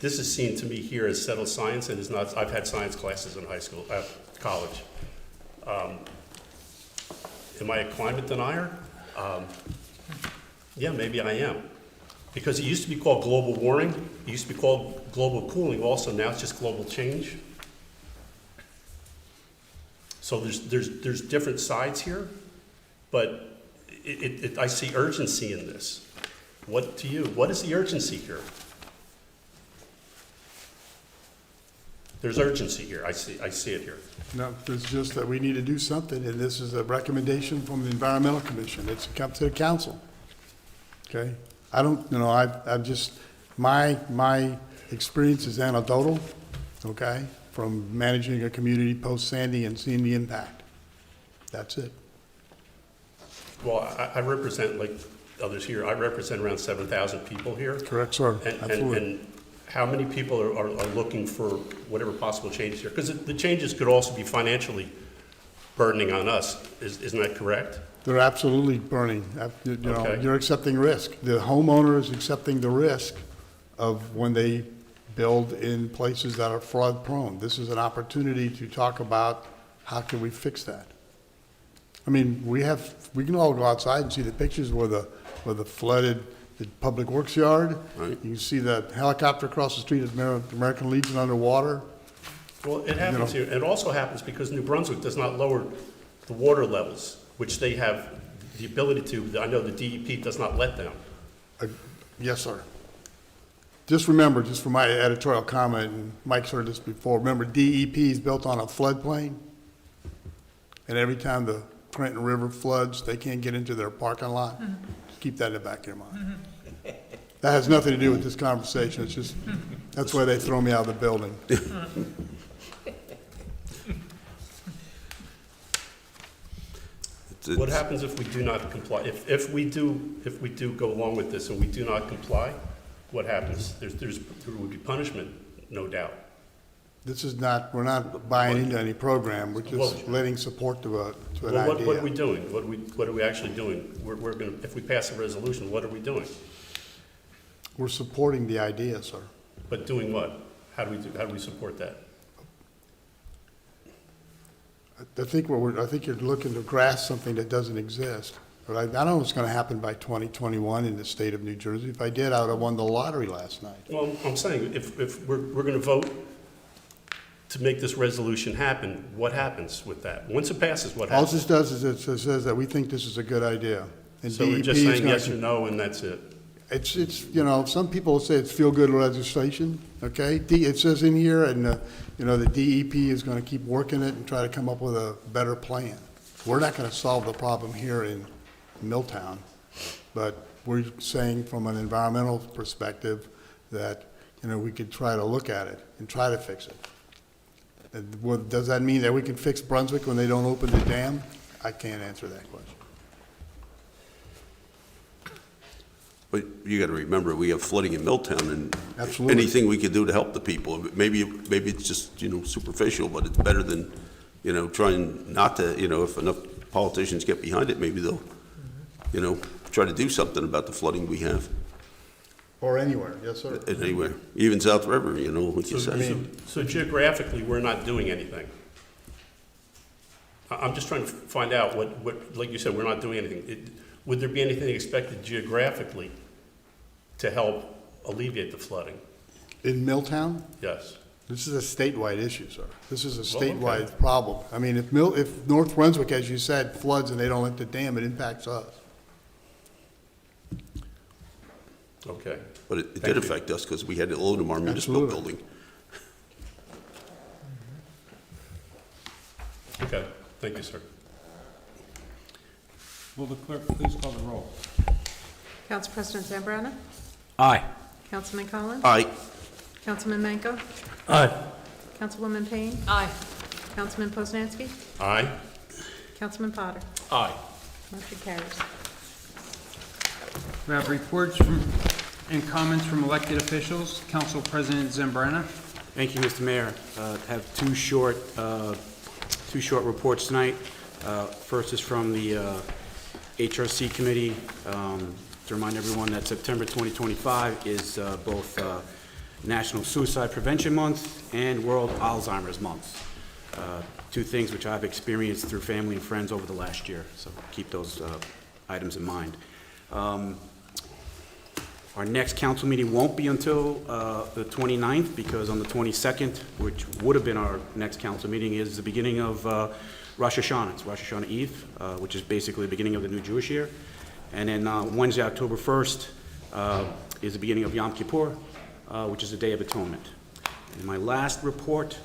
this is seen to me here as settled science, and is not. I've had science classes in high school, college. Am I a climate denier? Yeah, maybe I am. Because it used to be called global warming, it used to be called global cooling also, now it's just global change. So there's different sides here, but I see urgency in this. What is the urgency here? There's urgency here, I see it here. No, it's just that we need to do something, and this is a recommendation from the Environmental Commission. It's come to the council. Okay? I don't, you know, I've just, my experience is anecdotal, okay, from managing a community post-Sandy and seeing the impact. That's it. Well, I represent, like others here, I represent around 7,000 people here. Correct, sir. Absolutely. And how many people are looking for whatever possible changes here? Because the changes could also be financially burdening on us. Isn't that correct? They're absolutely burning. You know, Okay. you're accepting risk. The homeowner is accepting the risk of when they build in places that are flood prone. This is an opportunity to talk about how can we fix that. I mean, we can all go outside and see the pictures where the flooded, the Public Works yard. Right. You can see the helicopter across the street of the American Legion underwater. Well, it happens here. It also happens because New Brunswick does not lower the water levels, which they have the ability to. I know the DEP does not let them. Yes, sir. Just remember, just for my editorial comment, and Mike's heard this before, remember DEP is built on a floodplain, and every time the Trenton River floods, they can't get into their parking lot. Just keep that in the back of your mind. That has nothing to do with this conversation, it's just, that's why they throw me out of the building. What happens if we do not comply? If we do go along with this and we do not comply, what happens? There would be punishment, no doubt. This is not, we're not buying into any program, we're just letting support to an Well, idea. what are we doing? What are we actually doing? We're gonna, if we pass a resolution, what are we doing? We're supporting the idea, sir. But doing what? How do we support that? I think you're looking to grasp something that doesn't exist. But I don't know what's gonna happen by 2021 in the state of New Jersey. If I did, I would have won the lottery last night. Well, I'm saying, if we're gonna vote to make this resolution happen, what happens with that? Once it passes, what All happens? this does is it says that we think this is a good idea. And So we're DEP just is saying gonna yes or no, and that's it? It's, you know, some people say it's feel-good legislation, okay? It says in here, and, you know, the DEP is gonna keep working it and try to come up with a better plan. We're not gonna solve the problem here in Milltown, but we're saying from an environmental perspective that, you know, we could try to look at it and try to fix it. And does that mean that we can fix Brunswick when they don't open the dam? I can't answer that question. But you got to remember, we have flooding in Milltown, and Absolutely. anything we could do to help the people, maybe it's just, you know, superficial, but it's better than, you know, trying not to, you know, if enough politicians get behind it, maybe they'll, you know, try to do something about the flooding we have. Or anywhere, yes, sir. Anywhere, even South River, you know, what you say. So geographically, we're not doing anything. I'm just trying to find out what, like you said, we're not doing anything. Would there be anything expected geographically to help alleviate the flooding? In Milltown? Yes. This is a statewide issue, sir. This is a Well, okay. statewide problem. I mean, if North Brunswick, as you said, floods and they don't let the dam, it impacts us. Okay. But it Thank did you. affect us because we had to load them our municipal Absolutely. building. Okay, thank you, sir. Will the clerk please call the roll? Council President Zambrana? Aye. Councilman Collins? Aye. Councilman Manco? Aye. Councilwoman Payne? Aye. Councilman Poznanski? Aye. Councilman Potter? Aye. Motion carries. We have reports and comments from elected officials. Council President Zambrana. Thank you, Mr. Mayor. Have two short reports tonight. First is from the HRC Committee, to remind everyone that September 2025 is both National Suicide Prevention Month and World Alzheimer's Month. Two things which I've experienced through family and friends over the last year, so keep those items in mind. Our next council meeting won't be until the 29th, because on the 22nd, which would have been our next council meeting, is the beginning of Rosh Hashanah. It's Rosh Hashanah Eve, which is basically the beginning of the new Jewish year. And then Wednesday, October 1st, is the beginning of Yom Kippur, which is the Day of Atonement. And my last report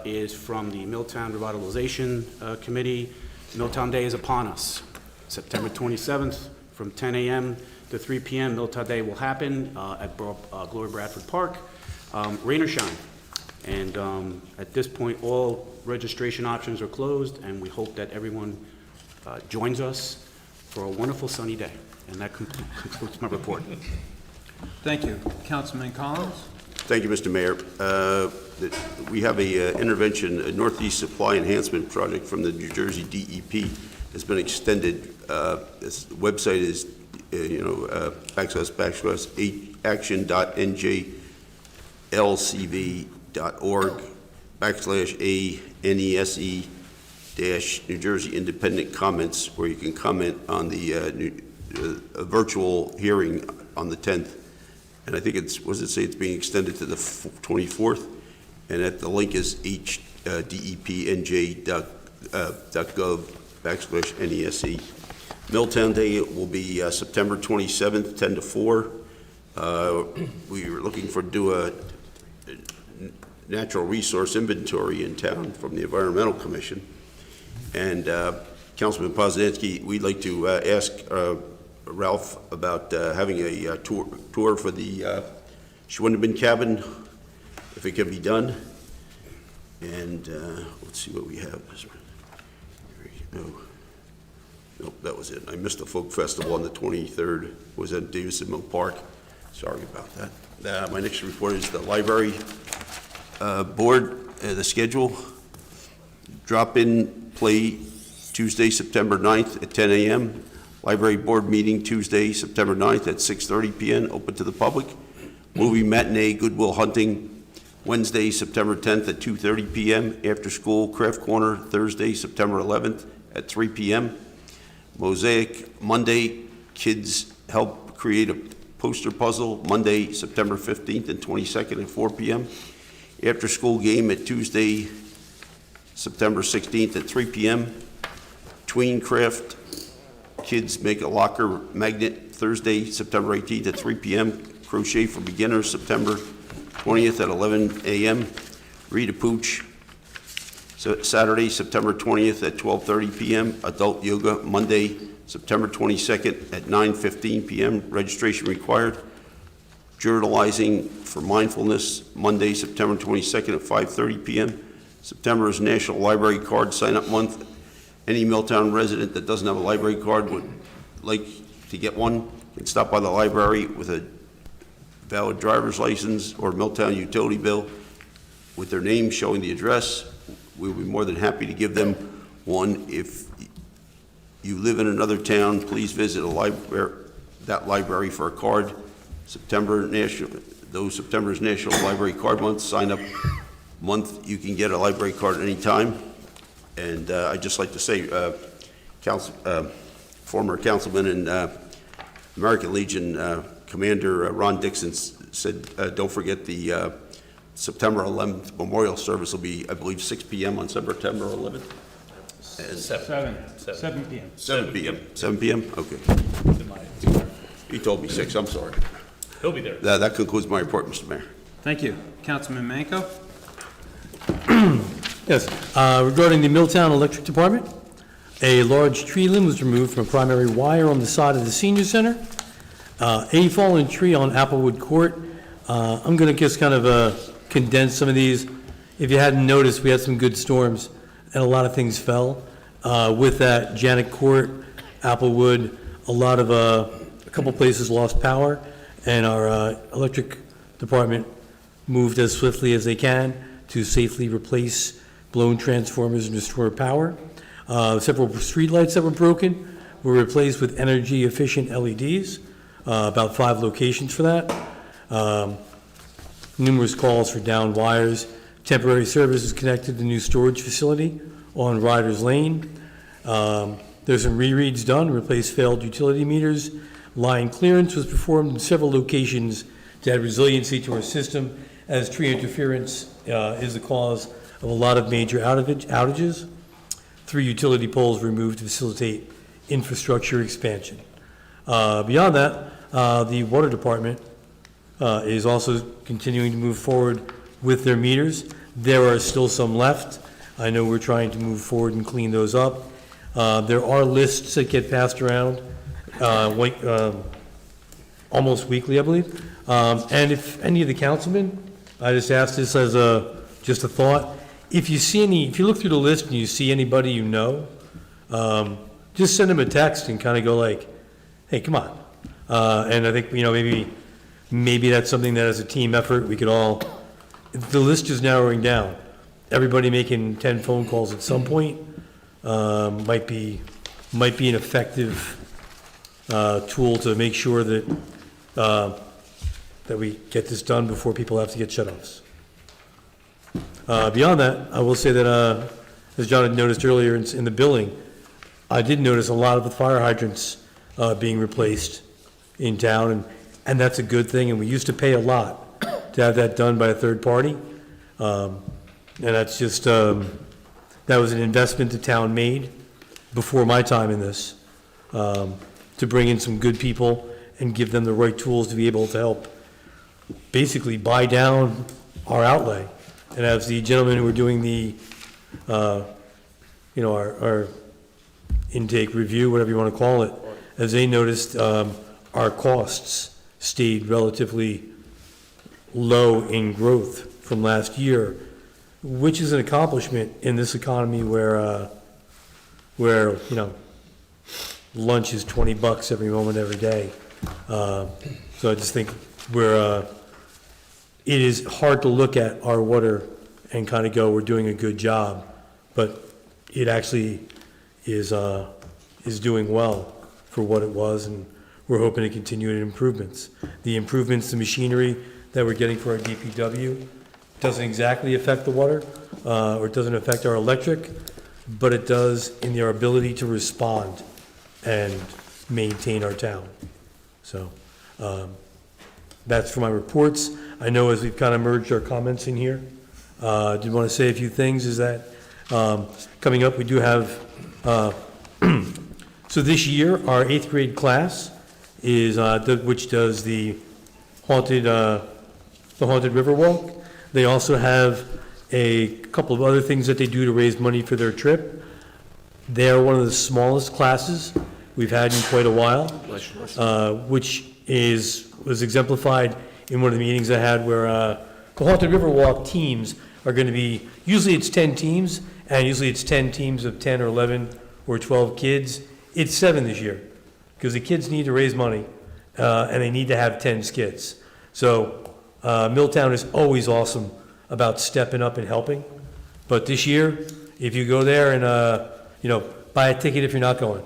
is from the Milltown Revitalization Committee. Milltown Day is upon us. September 27th, from 10 a.m. to 3 p.m., Milltown Day will happen at Glory Bradford Park, rain or shine. And at this point, all registration options are closed, and we hope that everyone joins us for a wonderful sunny day. And that concludes my report. Thank you. Councilman Collins. Thank you, Mr. Mayor. that we have a intervention, a Northeast Supply Enhancement Project from the New Jersey DEP. Has been extended. This website is, action.njlcv.org/ANESE-New Jersey Independent Comments, where you can comment on the virtual hearing on the 10th. And I think it's, what does it say, it's being extended to the 24th? And the link is depnj.gov/NESE. Milltown Day will be September 27th, 10 to 4. We were looking for do a natural resource inventory in town from the Environmental Commission. And Councilman Poznanski, we'd like to ask Ralph about having a tour for the Schwindeman cabin, if it can be done. And let's see what we have. Nope, that was it. I missed the folk festival on the 23rd. Was at Davison Mill Park. Sorry about that. My next report is the library board, the schedule. Drop-in play Tuesday, September 9th at 10 a.m. Library board meeting Tuesday, September 9th at 6:30 p.m. open to the public. Movie matinee, Goodwill Hunting, Wednesday, September 10th at 2:30 p.m. After school craft corner Thursday, September 11th at 3 p.m. Mosaic Monday, kids help create a poster puzzle Monday, September 15th and 22nd at 4 p.m. After school game at Tuesday, September 16th at 3 p.m. Tween craft, kids make a locker magnet Thursday, September 18th at 3 p.m. Crochet for beginners September 20th at 11 a.m. Read a Pooch, Saturday, September 20th at 12:30 p.m. Adult yoga Monday, September 22nd at 9:15 p.m. Registration required. Journalizing for mindfulness Monday, September 22nd at 5:30 p.m. September is National Library Card Sign-Up Month. Any Milltown resident that doesn't have a library card would like to get one can stop by the library with a valid driver's license or Milltown utility bill with their name showing the address. We'll be more than happy to give them one. If you live in another town, please visit that library for a card. September is National Library Card Month. Sign up month. You can get a library card anytime. And I'd just like to say, former councilman and American Legion Commander Ron Dixon said, don't forget the September 11th memorial service will be, I believe, 6 p.m. on September 11th. 7 p.m. 7 p.m. 7 p.m. Okay. He told me 6. I'm sorry. He'll be there. That concludes my report, Mr. Mayor. Thank you. Councilman Manco? Yes, regarding the Milltown Electric Department, a large tree limb was removed from a primary wire on the side of the senior center. A fallen tree on Applewood Court. I'm going to just kind of condense some of these. If you hadn't noticed, we had some good storms and a lot of things fell. With that, Janet Court, Applewood, a couple places lost power, and our electric department moved as swiftly as they can to safely replace blown transformers and restore power. Several streetlights that were broken were replaced with energy efficient LEDs, about 5 locations for that. Numerous calls for down wires. Temporary service is connected to the new storage facility on Riders Lane. There's some rereads done, replaced failed utility meters. Line clearance was performed in several locations to add resiliency to our system, as tree interference is the cause of a lot of major outages. 3 utility poles removed to facilitate infrastructure expansion. Beyond that, the water department is also continuing to move forward with their meters. There are still some left. I know we're trying to move forward and clean those up. There are lists that get passed around almost weekly, I believe. And if any of the councilmen, I just asked this as just a thought. If you look through the list and you see anybody you know, just send them a text and kind of go like, hey, come on. And I think, maybe that's something that as a team effort, we could all the list is narrowing down. Everybody making 10 phone calls at some point might be an effective tool to make sure that that we get this done before people have to get shut-offs. Beyond that, I will say that, as John had noticed earlier in the billing, I did notice a lot of the fire hydrants being replaced in town, and that's a good thing, and we used to pay a lot to have that done by a third party. And that's just, that was an investment the town made before my time in this, to bring in some good people and give them the right tools to be able to help basically buy down our outlay. And as the gentlemen who were doing the, our intake review, whatever you want to call it, as they noticed, our costs stayed relatively low in growth from last year, which is an accomplishment in this economy where lunch is $20 every moment, every day. So I just think it is hard to look at our water and kind of go, we're doing a good job, but it actually is doing well for what it was, and we're hoping to continue improvements. The improvements to machinery that we're getting for our DPW doesn't exactly affect the water, or it doesn't affect our electric, but it does in our ability to respond and maintain our town. So that's for my reports. I know as we've kind of merged our comments in here, I did want to say a few things, is that coming up we do have, so this year our 8th grade class is, which does the haunted river walk. They also have a couple of other things that they do to raise money for their trip. They are one of the smallest classes we've had in quite a while, which was exemplified in one of the meetings I had where the Haunted River Walk teams are going to be, usually it's 10 teams, and usually it's 10 teams of 10 or 11 or 12 kids. It's 7 this year, because the kids need to raise money, and they need to have 10 skits. So Milltown is always awesome about stepping up and helping. But this year, if you go there and, buy a ticket if you're not going,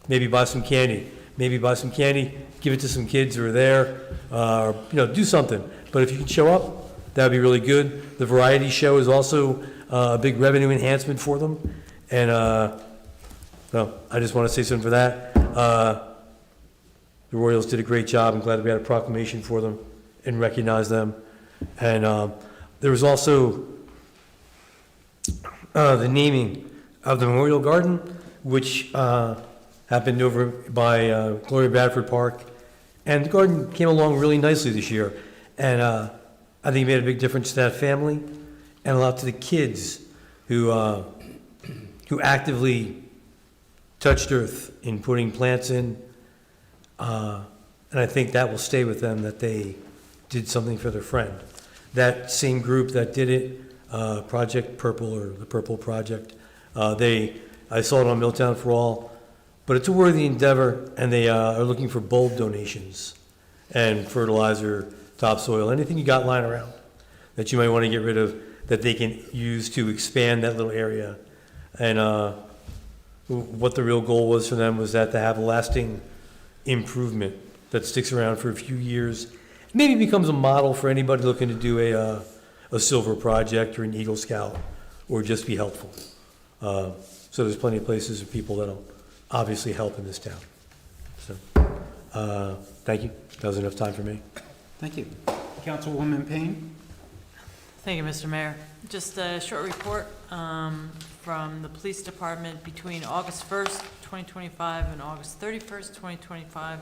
maybe buy some candy, give it to some kids who are there, or, do something. But if you can show up, that would be really good. The variety show is also a big revenue enhancement for them. And, I just want to say something for that. The Royals did a great job. I'm glad that we had a proclamation for them and recognize them. And there was also the naming of the Memorial Garden, which happened over by Gloria Bradford Park. And the garden came along really nicely this year. And I think it made a big difference to that family and a lot to the kids who actively touched earth in putting plants in. And I think that will stay with them, that they did something for their friend. That same group that did it, Project Purple, or the Purple Project, I saw it on Milltown for All, but it's a worthy endeavor, and they are looking for bulb donations and fertilizer, topsoil, anything you got lying around that you might want to get rid of, that they can use to expand that little area. And what the real goal was for them was that to have a lasting improvement that sticks around for a few years, maybe becomes a model for anybody looking to do a silver project or an Eagle Scout, or just be helpful. So there's plenty of places for people that'll obviously help in this town. So, thank you. That was enough time for me. Thank you. Councilwoman Payne? Thank you, Mr. Mayor. Just a short report from the police department between August 1st, 2025 and August 31st, 2025.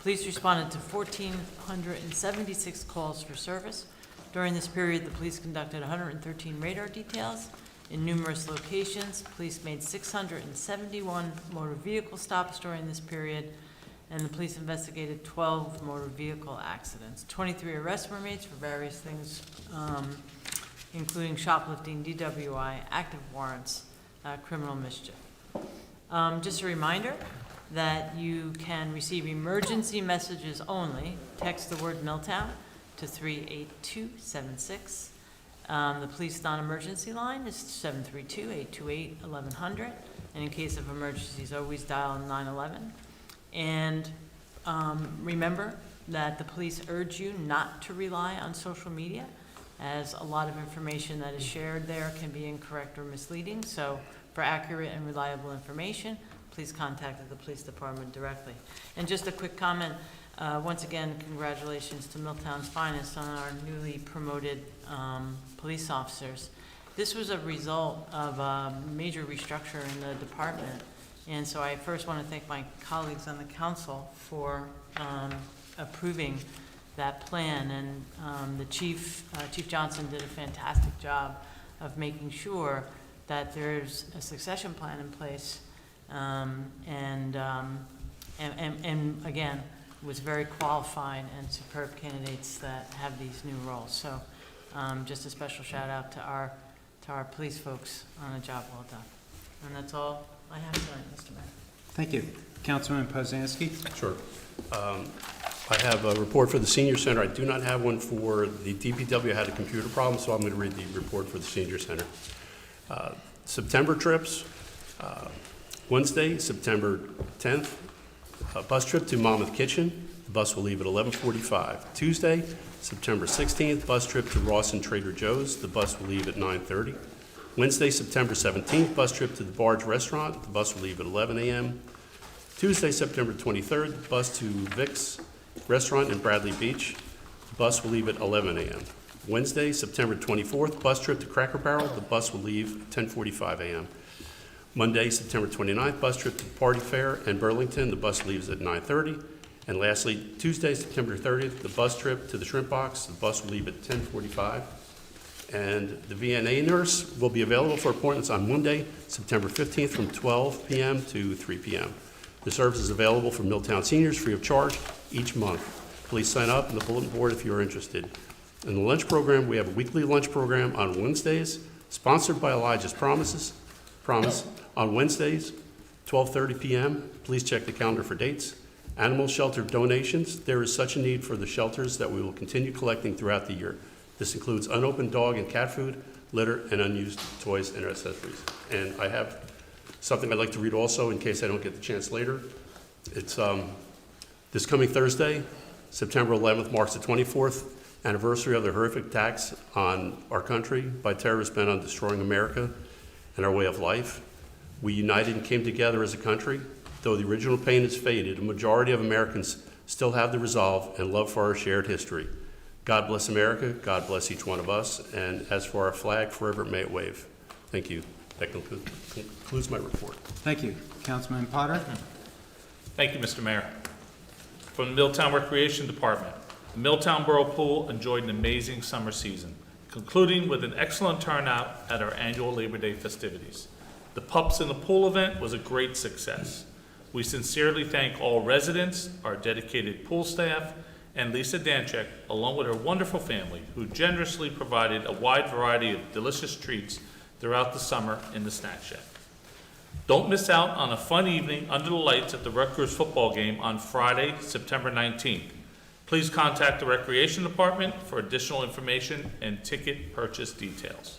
Police responded to 1,476 calls for service. During this period, the police conducted 113 radar details in numerous locations. Police made 671 motor vehicle stops during this period, and the police investigated 12 motor vehicle accidents. 23 arrests were made for various things, including shoplifting, DWI, active warrants, criminal mischief. Just a reminder that you can receive emergency messages only. Text the word Milltown to 38276, The police non-emergency line is 732-828-1100, and in case of emergencies, always dial 911. And remember that the police urge you not to rely on social media, as a lot of information that is shared there can be incorrect or misleading. So for accurate and reliable information, please contact the police department directly. And just a quick comment, once again, congratulations to Milltown's finest on our newly promoted police officers. This was a result of a major restructure in the department. And so I first want to thank my colleagues on the council for approving that plan. And the Chief Johnson did a fantastic job of making sure that there's a succession plan in place. And again, was very qualified and superb candidates that have these new roles. So just a special shout out to our police folks on a job well done. And that's all I have tonight, Mr. Mayor. Thank you. Councilman Poznanski? Sure. I have a report for the senior center. I do not have one for the DPW. I had a computer problem, so I'm going to read the report for the senior center. September trips, Wednesday, September 10th, a bus trip to Monmouth Kitchen. The bus will leave at 11:45. Tuesday, September 16th, bus trip to Ross and Trader Joe's. The bus will leave at 9:30. Wednesday, September 17th, bus trip to the Barge Restaurant. The bus will leave at 11 a.m. Tuesday, September 23rd, bus to Vic's Restaurant in Bradley Beach. The bus will leave at 11 a.m. Wednesday, September 24th, bus trip to Cracker Barrel. The bus will leave at 10:45 a.m. Monday, September 29th, bus trip to Party Fair and Burlington. The bus leaves at 9:30. And lastly, Tuesday, September 30th, the bus trip to the Shrimp Box. The bus will leave at 10:45. And the VNA nurse will be available for appointments on Monday, September 15th from 12 p.m. to 3 p.m. The service is available for Milltown seniors free of charge each month. Please sign up on the bulletin board if you are interested. In the lunch program, we have a weekly lunch program on Wednesdays, sponsored by Elijah's Promise on Wednesdays, 12:30 p.m. Please check the calendar for dates. Animal shelter donations. There is such a need for the shelters that we will continue collecting throughout the year. This includes unopened dog and cat food, litter, and unused toys and accessories. And I have something I'd like to read also in case I don't get the chance later. It's this coming Thursday, September 11th, marks the 24th anniversary of the horrific attacks on our country by terrorists bent on destroying America and our way of life. We united and came together as a country. Though the original pain has faded, a majority of Americans still have the resolve and love for our shared history. God bless America. God bless each one of us. And as for our flag, forever may it wave. Thank you. That concludes my report. Thank you. Councilman Potter? Thank you, Mr. Mayor. From the Milltown Recreation Department, the Milltown Borough Pool enjoyed an amazing summer season, concluding with an excellent turnout at our annual Labor Day festivities. The Pups in the Pool event was a great success. We sincerely thank all residents, our dedicated pool staff, and Lisa Danchek, along with her wonderful family, who generously provided a wide variety of delicious treats throughout the summer in the snack shack. Don't miss out on a fun evening under the lights at the Rutgers football game on Friday, September 19th. Please contact the Recreation Department for additional information and ticket purchase details.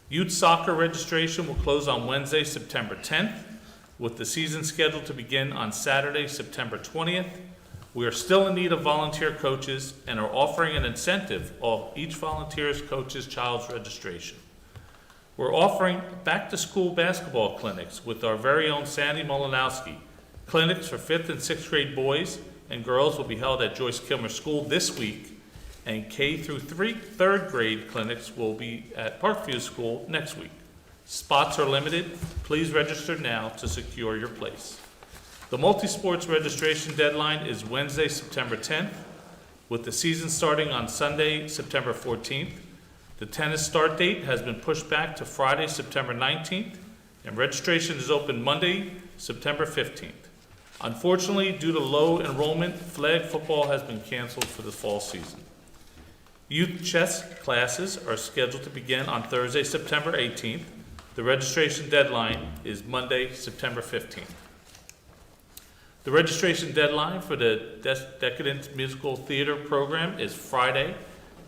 Youth soccer registration will close on Wednesday, September 10th, with the season scheduled to begin on Saturday, September 20th. We are still in need of volunteer coaches and are offering an incentive of each volunteer's coach's child's registration. We're offering back-to-school basketball clinics with our very own Sandy Molinowski. Clinics for 5th and 6th grade boys and girls will be held at Joyce Kilmer School this week, and K through 3rd grade clinics will be at Parkview School next week. Spots are limited. Please register now to secure your place. The multi-sports registration deadline is Wednesday, September 10th, with the season starting on Sunday, September 14th. The tennis start date has been pushed back to Friday, September 19th, and registration is open Monday, September 15th. Unfortunately, due to low enrollment, flag football has been canceled for the fall season. Youth chess classes are scheduled to begin on Thursday, September 18th. The registration deadline is Monday, September 15th. The registration deadline for the Decadent Musical Theater program is Friday,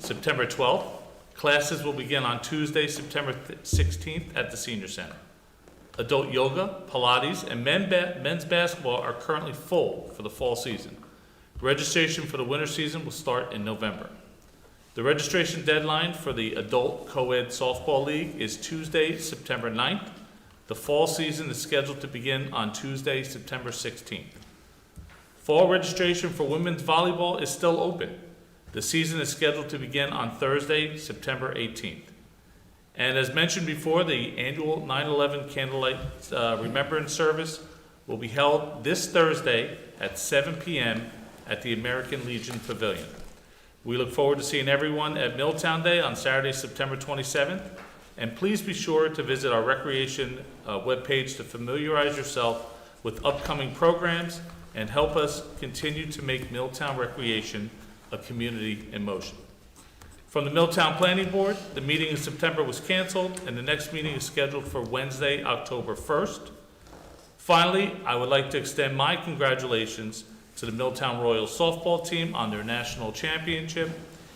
September 12th. Classes will begin on Tuesday, September 16th at the Senior Center. Adult yoga, Pilates, and men's basketball are currently full for the fall season. Registration for the winter season will start in November. The registration deadline for the Adult Co-ed Softball League is Tuesday, September 9th. The fall season is scheduled to begin on Tuesday, September 16th. Fall registration for women's volleyball is still open. The season is scheduled to begin on Thursday, September 18th. And as mentioned before, the annual 9/11 Candlelight Remembrance Service will be held this Thursday at 7 p.m. at the American Legion Pavilion. We look forward to seeing everyone at Milltown Day on Saturday, September 27th. And please be sure to visit our recreation webpage to familiarize yourself with upcoming programs and help us continue to make Milltown Recreation a community in motion. From the Milltown Planning Board, the meeting in September was canceled, and the next meeting is scheduled for Wednesday, October 1st. Finally, I would like to extend my congratulations to the Milltown Royals softball team on their national championship,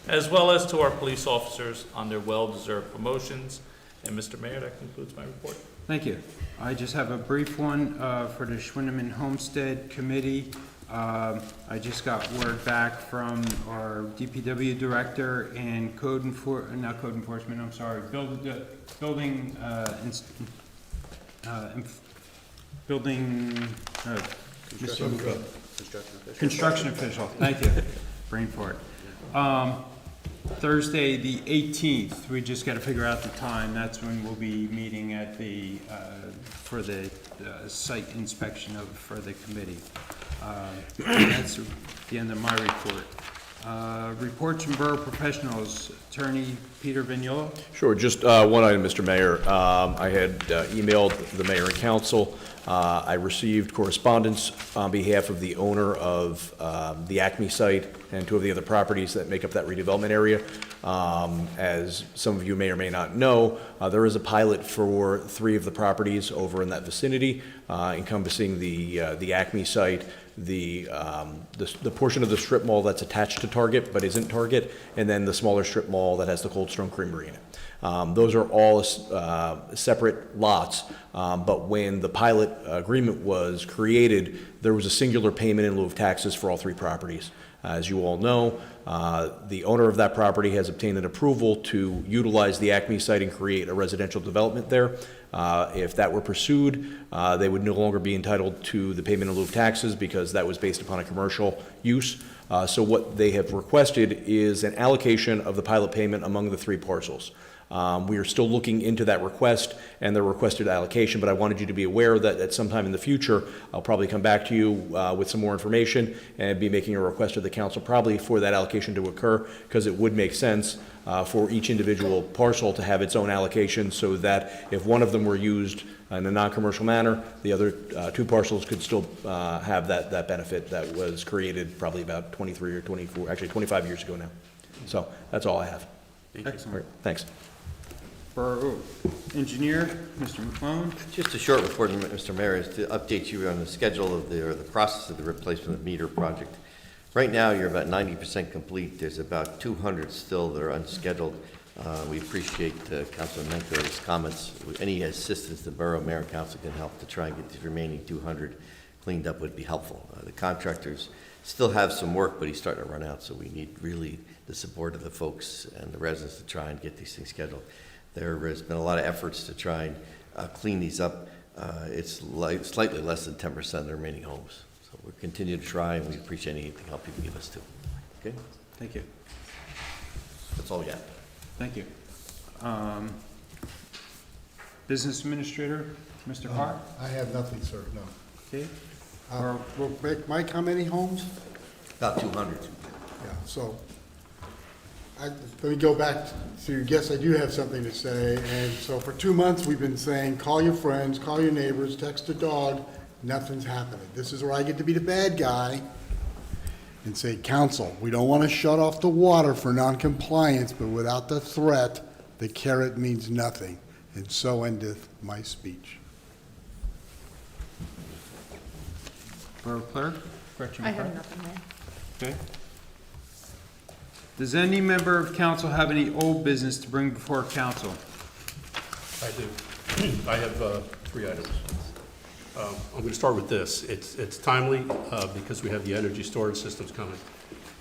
as well as to our police officers on their well-deserved promotions. And Mr. Mayor, that concludes my report. Thank you. I just have a brief one for the Schwinneman Homestead Committee. I just got word back from our DPW director and construction official, thank you, brain fart. Thursday, the 18th, we just gotta figure out the time, that's when we'll be meeting at the, for the site inspection for the committee. That's the end of my report. Reports from Borough Professionals, Attorney Peter Vignola. Sure, just one item, Mr. Mayor. I had emailed the mayor and council. I received correspondence on behalf of the owner of the Acme site and two of the other properties that make up that redevelopment area. As some of you may or may not know, there is a pilot for 3 of the properties over in that vicinity, encompassing the Acme site, the portion of the strip mall that's attached to Target but isn't Target, and then the smaller strip mall that has the Cold Stone Creamery in it. Those are all separate lots, but when the pilot agreement was created, there was a singular payment in lieu of taxes for all 3 properties. As you all know, the owner of that property has obtained an approval to utilize the Acme site and create a residential development there. If that were pursued, they would no longer be entitled to the payment in lieu of taxes because that was based upon a commercial use. So what they have requested is an allocation of the pilot payment among the 3 parcels. We are still looking into that request and the requested allocation, but I wanted you to be aware that at some time in the future, I'll probably come back to you with some more information and be making a request to the council probably for that allocation to occur, because it would make sense for each individual parcel to have its own allocation, so that if one of them were used in a non-commercial manner, the other 2 parcels could still have that benefit that was created probably about 23 or 24, actually 25 years ago now. So that's all I have. Excellent. Right, thanks. Borough Engineer, Mr. McClellan. Just a short report, Mr. Mayor, is to update you on the schedule of the process of the replacement of meter project. Right now, you're about 90% complete. There's about 200 still that are unscheduled. We appreciate Councilman Menko's comments. Any assistance the Borough Mayor and Council can help to try and get the remaining 200 cleaned up would be helpful. The contractors still have some work, but he's starting to run out, so we need really the support of the folks and the residents to try and get these things scheduled. There has been a lot of efforts to try and clean these up. It's slightly less than 10% of the remaining homes. So we'll continue to try, and we appreciate any help you can give us too. Okay? Thank you. That's all we got. Thank you. Business Administrator, Mr. Carr. I have nothing, sir, no. Okay. Mike, how many homes? About 200. Yeah, so, let me go back to, yes, I do have something to say, and so for 2 months, we've been saying, call your friends, call your neighbors, text a dog, nothing's happening. This is where I get to be the bad guy and say, council, we don't want to shut off the water for non-compliance, but without the threat, the carrot means nothing. And so endeth my speech. Borough Clerk, Gretchen I have McCracken. nothing, Mayor. Okay. Does any member of council have any old business to bring before council? I do. I have 3 items. I'm going to start with this. It's timely because we have the energy storage systems coming.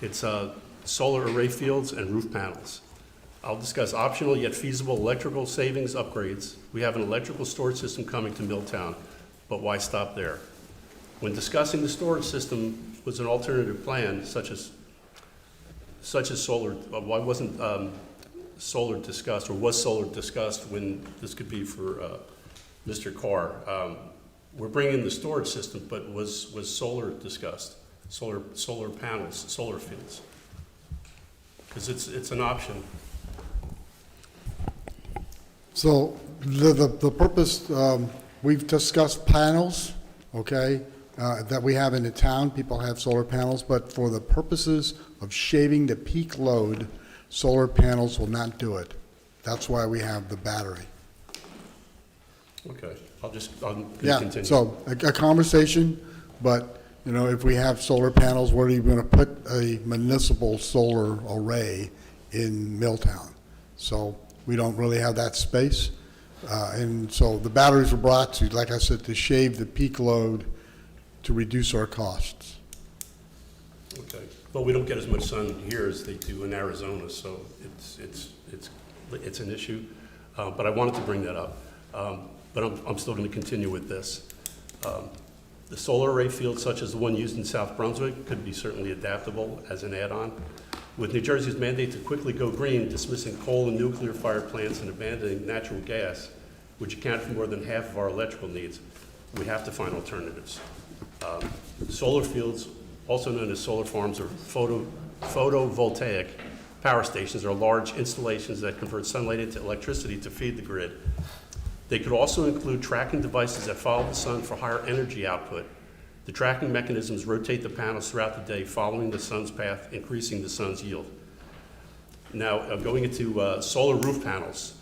It's solar array fields and roof panels. I'll discuss optional yet feasible electrical savings upgrades. We have an electrical storage system coming to Milltown, but why stop there? When discussing the storage system was an alternative plan, such as solar, why wasn't solar discussed, or was solar discussed when this could be for Mr. Carr? We're bringing in the storage system, but was solar discussed? Solar panels, solar fields? Because it's an option. So the purpose, we've discussed panels, okay, that we have in the town. People have solar panels, but for the purposes of shaving the peak load, solar panels will not do it. That's why we have the battery. Okay, I'll Yeah, continue. so a conversation, but, you know, if we have solar panels, where are you going to put a municipal solar array in Milltown? So we don't really have that space. And so the batteries were brought to, like I said, to shave the peak load to reduce our costs. Okay, but we don't get as much sun here as they do in Arizona, so it's an issue. But I wanted to bring that up. But I'm still going to continue with this. The solar array field, such as the one used in South Brunswick, could be certainly adaptable as an add-on. With New Jersey's mandate to quickly go green, dismissing coal and nuclear fire plants and abandoning natural gas, which account for more than half of our electrical needs, we have to find alternatives. Solar fields, also known as solar farms or photovoltaic power stations, are large installations that convert sunlight into electricity to feed the grid. They could also include tracking devices that follow the sun for higher energy output. The tracking mechanisms rotate the panels throughout the day, following the sun's path, increasing the sun's yield. Now, going into solar roof panels.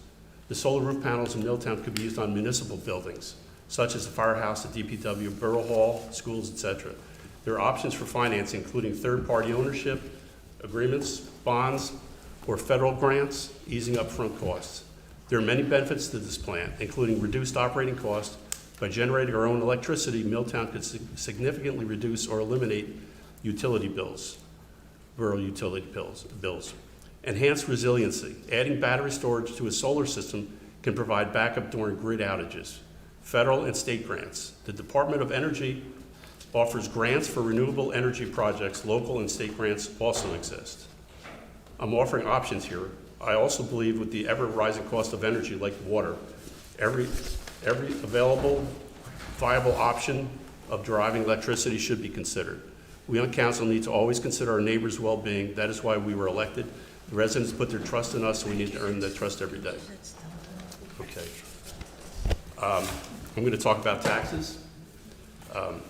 The solar roof panels in Milltown could be used on municipal buildings, such as the firehouse, the DPW, Borough Hall, schools, etc. There are options for financing, including third-party ownership agreements, bonds, or federal grants, easing upfront costs. There are many benefits to this plan, including reduced operating costs. By generating our own electricity, Milltown could significantly reduce or eliminate utility bills, borough utility bills. Enhanced resiliency. Adding battery storage to a solar system can provide backup during grid outages. Federal and state grants. The Department of Energy offers grants for renewable energy projects. Local and state grants also exist. I'm offering options here. I also believe with the ever-rising cost of energy like water, every available viable option of deriving electricity should be considered. We on council need to always consider our neighbors' well-being. That is why we were elected. The residents put their trust in us, so we need to earn that trust every day. Okay. I'm going to talk about taxes. I'm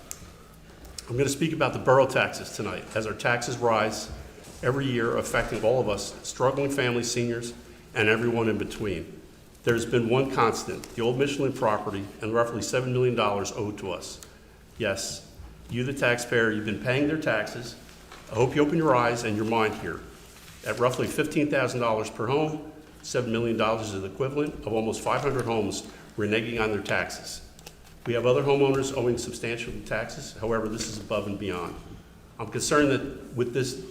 going to speak about the borough taxes tonight. As our taxes rise every year, affecting all of us, struggling families, seniors, and everyone in between. There's been one constant, the old Michelin property, and roughly $7 million owed to us. Yes, you the taxpayer, you've been paying their taxes. I hope you open your eyes and your mind here. At roughly $15,000 per home, $7 million is the equivalent of almost 500 homes reneging on their taxes. We have other homeowners owing substantial taxes. However, this is above and beyond. I'm concerned that with this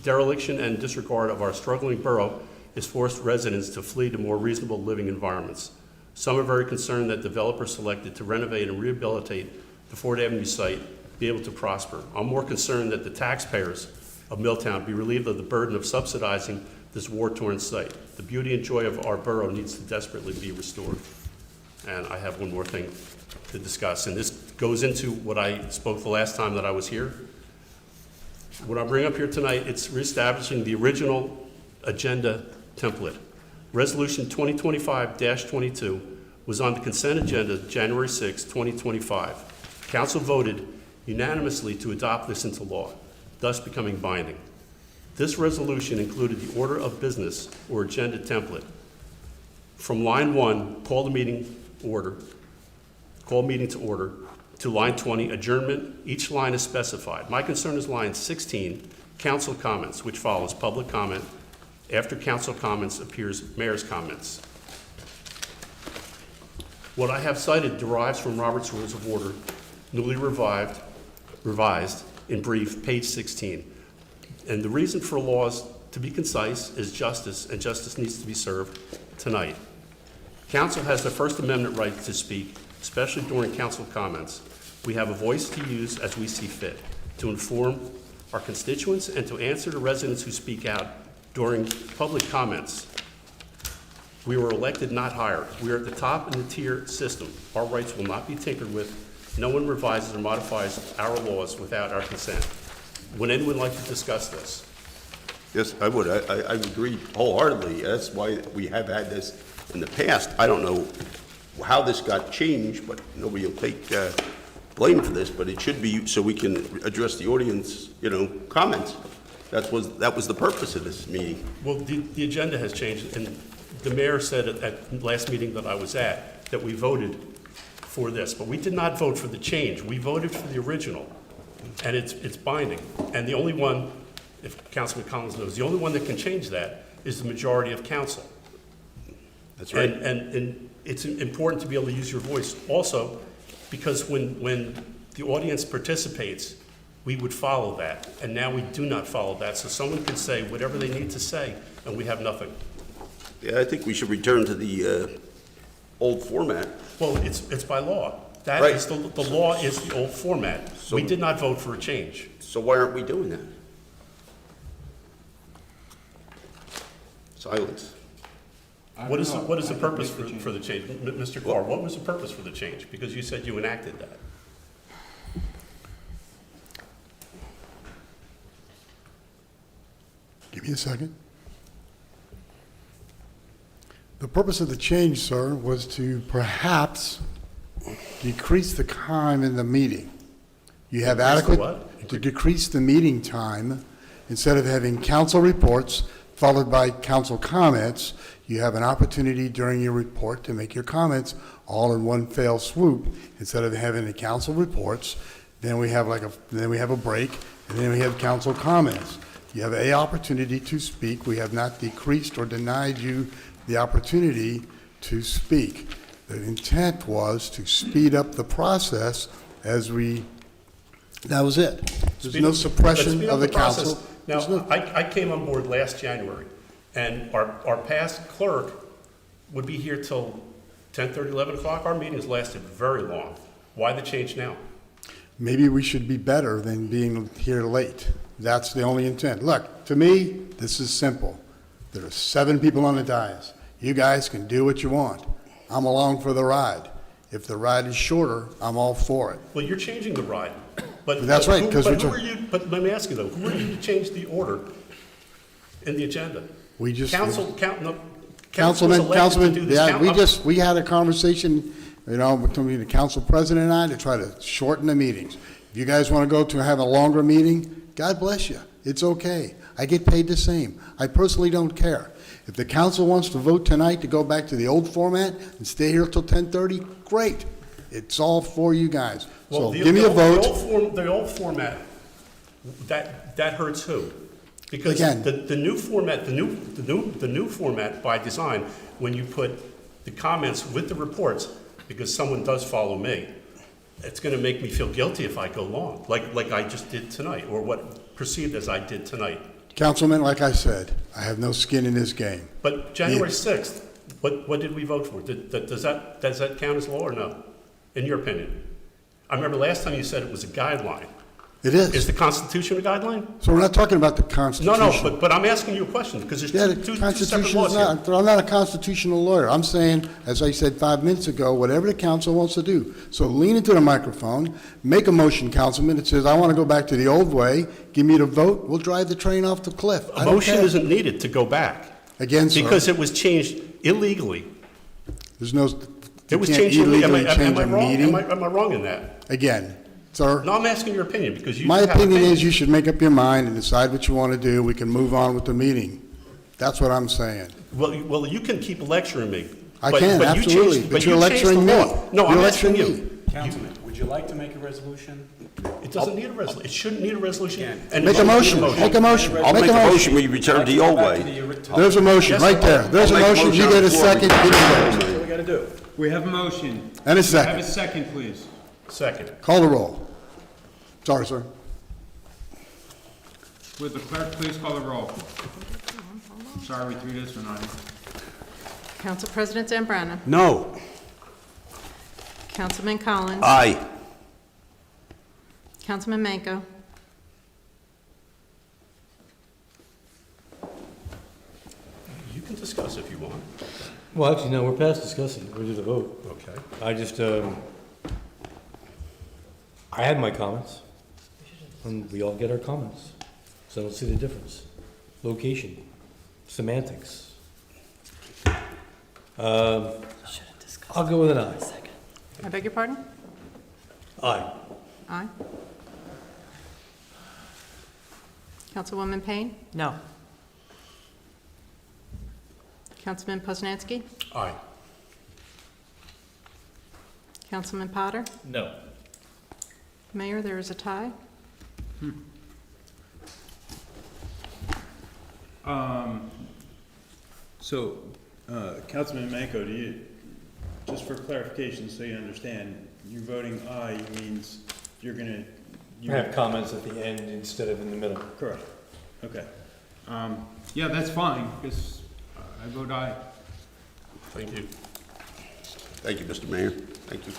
dereliction and disregard of our struggling borough, has forced residents to flee to more reasonable living environments. Some are very concerned that developers selected to renovate and rehabilitate the Ford Avenue site be able to prosper. I'm more concerned that the taxpayers of Milltown be relieved of the burden of subsidizing this war-torn site. The beauty and joy of our borough needs to desperately be restored. And I have one more thing to discuss, and this goes into what I spoke the last time that I was here. What I bring up here tonight, it's reestablishing the original agenda template. Resolution 2025-22 was on the consent agenda January 6, 2025. Council voted unanimously to adopt this into law, thus becoming binding. This resolution included the order of business or agenda template. From line 1, call meeting to order, to line 20, adjournment. Each line is specified. My concern is line 16, council comments, which follows public comment, After council comments appears mayor's comments. What I have cited derives from Robert's Rules of Order, newly revised in brief, page 16. And the reason for laws to be concise is justice, and justice needs to be served tonight. Council has the First Amendment right to speak, especially during council comments. We have a voice to use as we see fit, to inform our constituents and to answer the residents who speak out during public comments. We were elected, not hired. We are at the top in the tier system. Our rights will not be tinkered with. No one revises or modifies our laws without our consent. Would anyone like to discuss this? Yes, I would. I agree wholeheartedly. That's why we have had this in the past. I don't know how this got changed, but nobody will take blame for this, but it should be so we can address the audience, comments. That was the purpose of this meeting. Well, the agenda has changed, and the mayor said at the last meeting that I was at that we voted for this, but we did not vote for the change. We voted for the original, and it's binding. And the only one, if Councilman Collins knows, the only one that can change that is the majority of council. That's right. And it's important to be able to use your voice also, because when the audience participates, we would follow that, and now we do not follow that. So someone can say whatever they need to say, and we have nothing. Yeah, I think we should return to the old format. Well, it's by law. That Right. is the law is the old format. So- We did not vote for a change. So why aren't we doing that? Silence. What is the purpose for the change? Mr. Carr, what was the purpose for the change? Because you said you enacted that. Give me a second. The purpose of the change, sir, was to perhaps decrease the time in the meeting. You have Decrease the adequate, what? to decrease the meeting time, instead of having council reports followed by council comments, you have an opportunity during your report to make your comments all in one fell swoop, instead of having the council reports, then we have a break, and then we have council comments. You have an opportunity to speak. We have not decreased or denied you the opportunity to speak. The intent was to speed up the process that was it. There's no suppression of the council. Now, I came on board last January, and our past clerk would be here till 10:30, 11 o'clock. Our meetings lasted very long. Why the change now? Maybe we should be better than being here late. That's the only intent. Look, to me, this is simple. There are 7 people on the dais. You guys can do what you want. I'm along for the ride. If the ride is shorter, I'm all for it. Well, you're changing the ride. But That's right, because but let me ask you though, who are you to change the order in the agenda? We just Councilman, we had a conversation, between the council president and I to try to shorten the meetings. If you guys want to go to have a longer meeting, God bless you. It's okay. I get paid the same. I personally don't care. If the council wants to vote tonight to go back to the old format and stay here till 10:30, great. It's all for you guys. So give me a vote. The old format, that hurts who? Because Again. the new format, the new format by design, when you put the comments with the reports, because someone does follow me, it's going to make me feel guilty if I go long, like I just did tonight, or what perceived as I did tonight. Councilman, like I said, I have no skin in this game. But January 6th, what did we vote for? Does that count as law or no, in your opinion? I remember last time you said it was a guideline. It is. Is the Constitution a guideline? So we're not talking about the Constitution. No, but I'm asking you a question, because there's Yeah, two the separate Constitution laws is here. not, I'm not a constitutional lawyer. I'm saying, as I said 5 minutes ago, whatever the council wants to do. So lean into the microphone, make a motion, Councilman, that says, I want to go back to the old way, give me the vote, we'll drive the train off the cliff. A motion isn't needed to go back. Again, sir. Because it was changed illegally. There's no, It was you can't changed illegally. illegally change a meeting. Am I wrong in that? Again, sir. No, I'm asking your opinion, because you My have an opinion is you should make up your mind and decide what you want to do. We can move on with the meeting. That's what I'm saying. Well, you can keep lecturing me. I can, absolutely, but you're you changed lecturing the me. law. No, You're I'm asking lecturing you. Councilman, Would you like to make a resolution? It doesn't need a resolution. It shouldn't need a resolution. And Make a motion, make a motion. I'll make a motion, we return the old way. There's a motion, right there. There's a I'll make a motion, you motion get a before we second. go. You get a That's what we gotta do. We have a motion. And a Have second. a second, please. Second. Call the roll. Sorry, sir. Would the clerk please call the roll? Sorry we threw this one on you. Council President Zambrana. No. Councilman Collins. Aye. Councilman Manco. You can discuss if you want. Well, actually, no, we're past discussing, we're just a vote. Okay. I just, I had my comments, and we all get our comments, so I don't see the difference. Location, semantics. I'll go with an aye. I beg your pardon? Aye. Aye. Councilwoman Payne? No. Councilman Poznanski? Aye. Councilman Potter? No. Mayor, there is a tie. So, Councilman Manco, do you, just for clarification, so you understand, you're voting aye means you're gonna. You have comments at the end instead of in the middle. Correct. Okay. Yeah, that's fine, because I vote aye. Thank you. Thank you, Mr. Mayor. Thank you.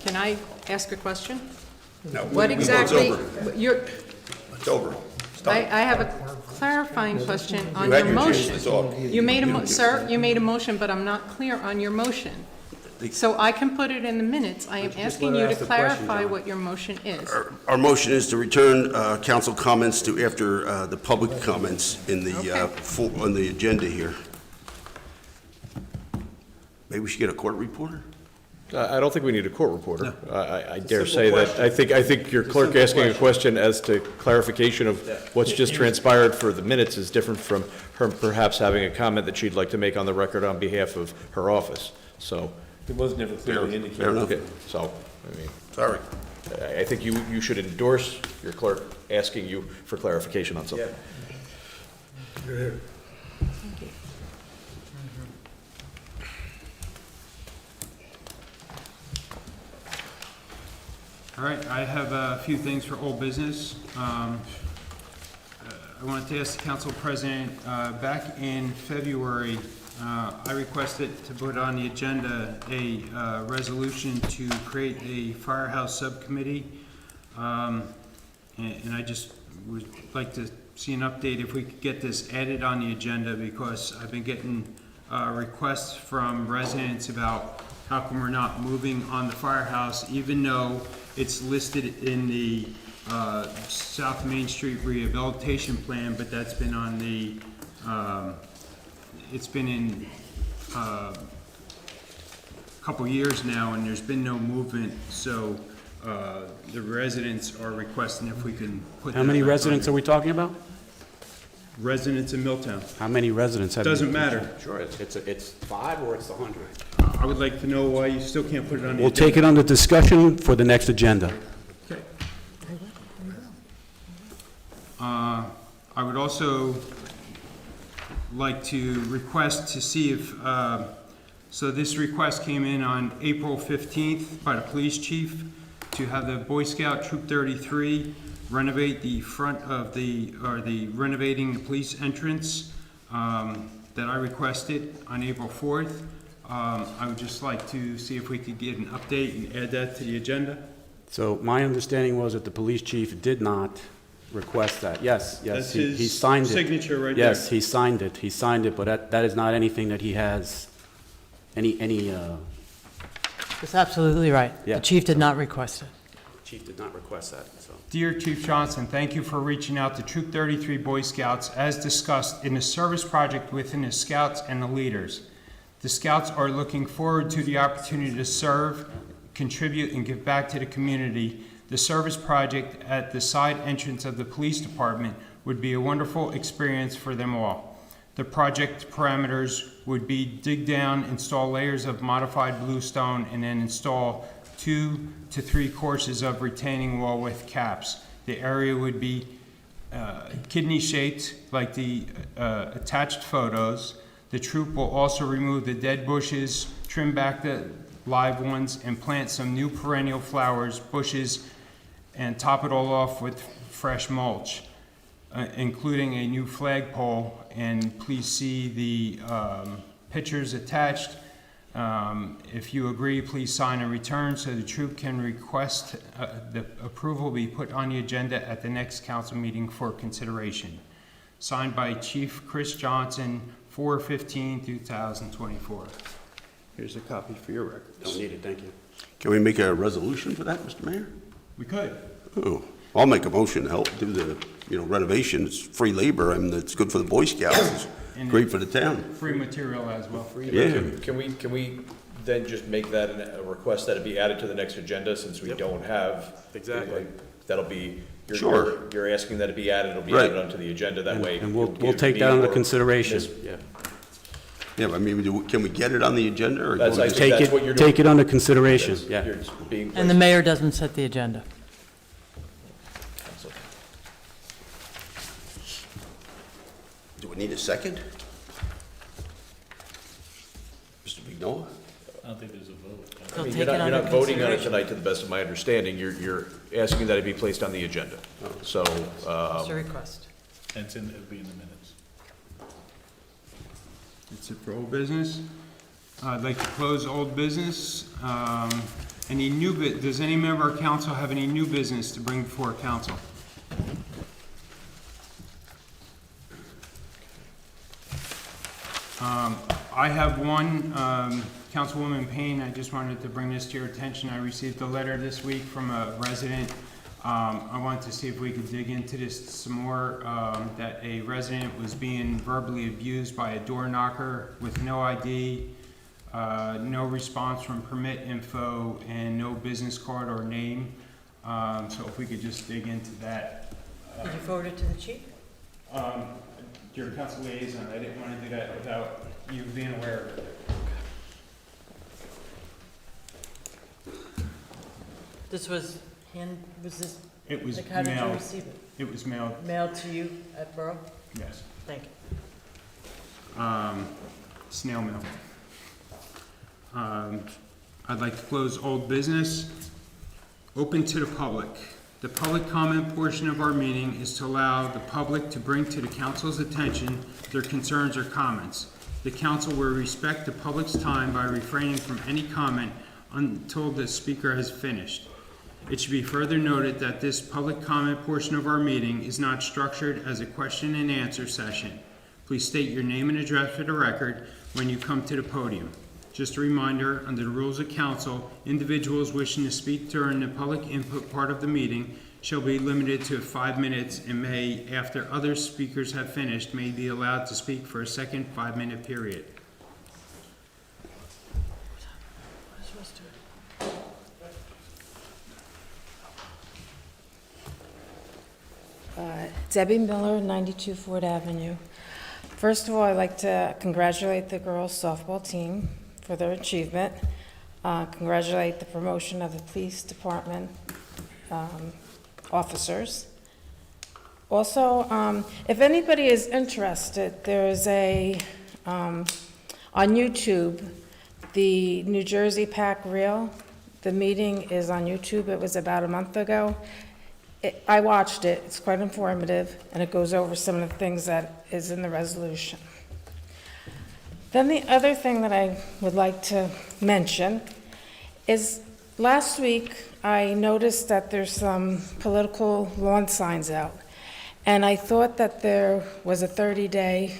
Can I ask a question? No. What It's exactly, over. you're, It's over. I have a clarifying question on You your had your chance motion. to talk. You made sir, you made a motion, but I'm not clear on your motion. So I can put it in the minutes. I am asking you to clarify what your motion is. Our motion is to return council comments to after the public comments in the, on the agenda here. Maybe we should get a court reporter? I don't think we need a court reporter. I dare simple say that, question. I think your clerk asking a question as to clarification of what's just transpired for the minutes is different from her perhaps having a comment that she'd like to make on the record on behalf of her office, so. It was never clearly indicated. Fair enough. Okay, so, I mean, Sorry. I think you should endorse your clerk asking you for clarification on something. You're here. All right, I have a few things for old business. I wanted to ask the council president, back in February, I requested to put on the agenda a resolution to create a firehouse subcommittee. And I just would like to see an update if we could get this added on the agenda, because I've been getting requests from residents about how come we're not moving on the firehouse, even though it's listed in the South Main Street Rehabilitation Plan, but that's been on the, it's been in a couple years now, and there's been no movement, so the residents are requesting if we can put that. How many back on residents are there. we talking about? Residents in Milltown. How many residents have? Doesn't matter. Sure, it's 5 or it's 100. I would like to know why you still can't put it on the We'll agenda. take it under discussion for the next agenda. Okay. I would also like to request to see if, so this request came in on April 15th by the police chief to have the Boy Scout Troop 33 renovate the front of renovating the police entrance that I requested on April 4th. I would just like to see if we could get an update and add that to the agenda. So my understanding was that the police chief did not request that. Yes, That's he his signed it. signature right there. Yes, he signed it, but that is not anything that he has, That's absolutely right. Yeah. The chief did not request it. chief did not request that, so. Dear Chief Johnson, thank you for reaching out to Troop 33 Boy Scouts as discussed in the service project within the Scouts and the leaders. The Scouts are looking forward to the opportunity to serve, contribute, and give back to the community. The service project at the side entrance of the police department would be a wonderful experience for them all. The project parameters would be dig down, install layers of modified bluestone, and then install 2 to 3 courses of retaining wall with caps. The area would be kidney-shaped like the attached photos. The troop will also remove the dead bushes, trim back the live ones, and plant some new perennial flowers, bushes, and top it all off with fresh mulch, including a new flagpole. And please see the pictures attached. If you agree, please sign and return so the troop can request the approval be put on the agenda at the next council meeting for consideration. Signed by Chief Chris Johnson, 4/15/2024. Here's a copy for your record. Don't need it, thank you. Can we make a resolution for that, Mr. Mayor? We could. Oh, I'll make a motion to help do the, renovation. It's free labor, and it's good for the Boy Scouts. It's great for the town. Free material as well. Yeah. Can we then just make that a request that it be added to the next agenda, since we don't have? Exactly. That'll be, Sure. you're asking that it be added, it'll be Right. added onto the agenda, that way. And we'll you take be that under more- consideration. Yeah. Yeah, but I mean, can we get it on the agenda, or? That's, I think Take that's it, what you're doing. take it under consideration, Yes, yeah. you're just being And the placed- mayor doesn't set the agenda. Do we need a second? Mr. Vignola? I don't think there's a vote. I They'll mean, take you're it not under voting on it consideration. tonight, to the best of my understanding. You're asking that it be placed on the agenda. So, It's a request. And it'll be in the minutes. That's it for old business. I'd like to close old business. Any does any member of council have any new business to bring before council? I have one, Councilwoman Payne, I just wanted to bring this to your attention. I received a letter this week from a resident. I wanted to see if we could dig into this some more, that a resident was being verbally abused by a door knocker with no ID, no response from permit info, and no business card or name. So if we could just dig into that. Did you forward it to the chief? Your council liaison, I didn't want to do that without you being aware of it. This was this? It was Like, how did you mailed. receive it? It was mailed, Mailed to you at Borough? yes. Thank you. Snail mail. I'd like to close old business. Open to the public. The public comment portion of our meeting is to allow the public to bring to the council's attention their concerns or comments. The council will respect the public's time by refraining from any comment until the speaker has finished. It should be further noted that this public comment portion of our meeting is not structured as a question and answer session. Please state your name and address for the record when you come to the podium. Just a reminder, under the rules of council, individuals wishing to speak during the public input part of the meeting shall be limited to 5 minutes and may, after other speakers have finished, may be allowed to speak for a second 5-minute period. Debbie Miller, 92 Ford Avenue. First of all, I'd like to congratulate the girls softball team for their achievement. Congratulate the promotion of the police department officers. Also, if anybody is interested, there's on YouTube, the New Jersey PAC Reel. The meeting is on YouTube. It was about a month ago. I watched it. It's quite informative, and it goes over some of the things that is in the resolution. Then the other thing that I would like to mention is last week I noticed that there's some political lawn signs out, and I thought that there was a 30-day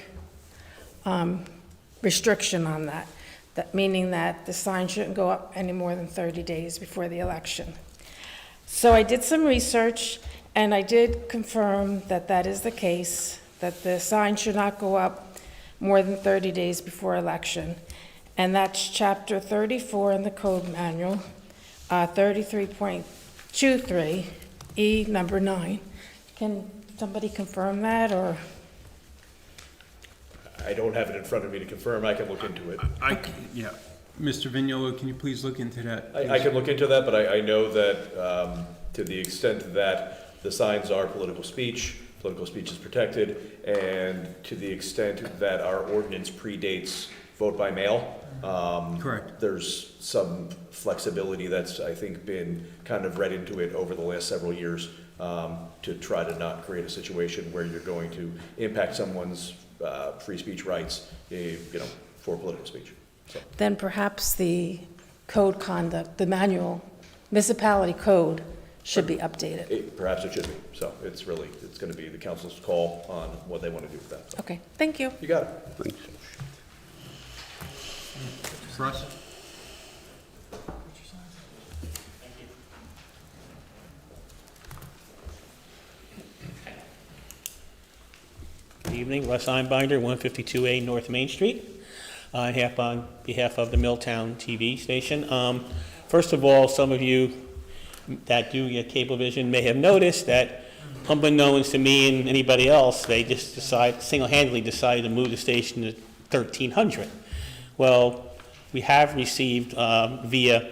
restriction on that, meaning that the sign shouldn't go up any more than 30 days before the election. So I did some research, and I did confirm that that is the case, that the sign should not go up more than 30 days before election. And that's Chapter 34 in the Code Manual, 33.23, E number 9. Can somebody confirm that, or? I don't have it in front of me to confirm. I can look into it. Yeah. Mr. Vignolo, can you please look into that? I can look into that, but I know that to the extent that the signs are political speech is protected, and to the extent that our ordinance predates vote by mail, Correct. there's some flexibility that's, I think, been kind of read into it over the last several years to try to not create a situation where you're going to impact someone's free speech rights, for political speech. So. Then perhaps the code conduct, the manual, municipality code should be updated. Perhaps it should be. So it's going to be the council's call on what they want to do with that. So. Okay, thank you. You got it. Thanks. Russ? Good evening, Russ Einbinder, 152A North Main Street, on behalf of the Milltown TV station. First of all, some of you that do get Cablevision may have noticed that, unbeknownst to me and anybody else, they just single-handedly decided to move the station to 1300. Well, we have received via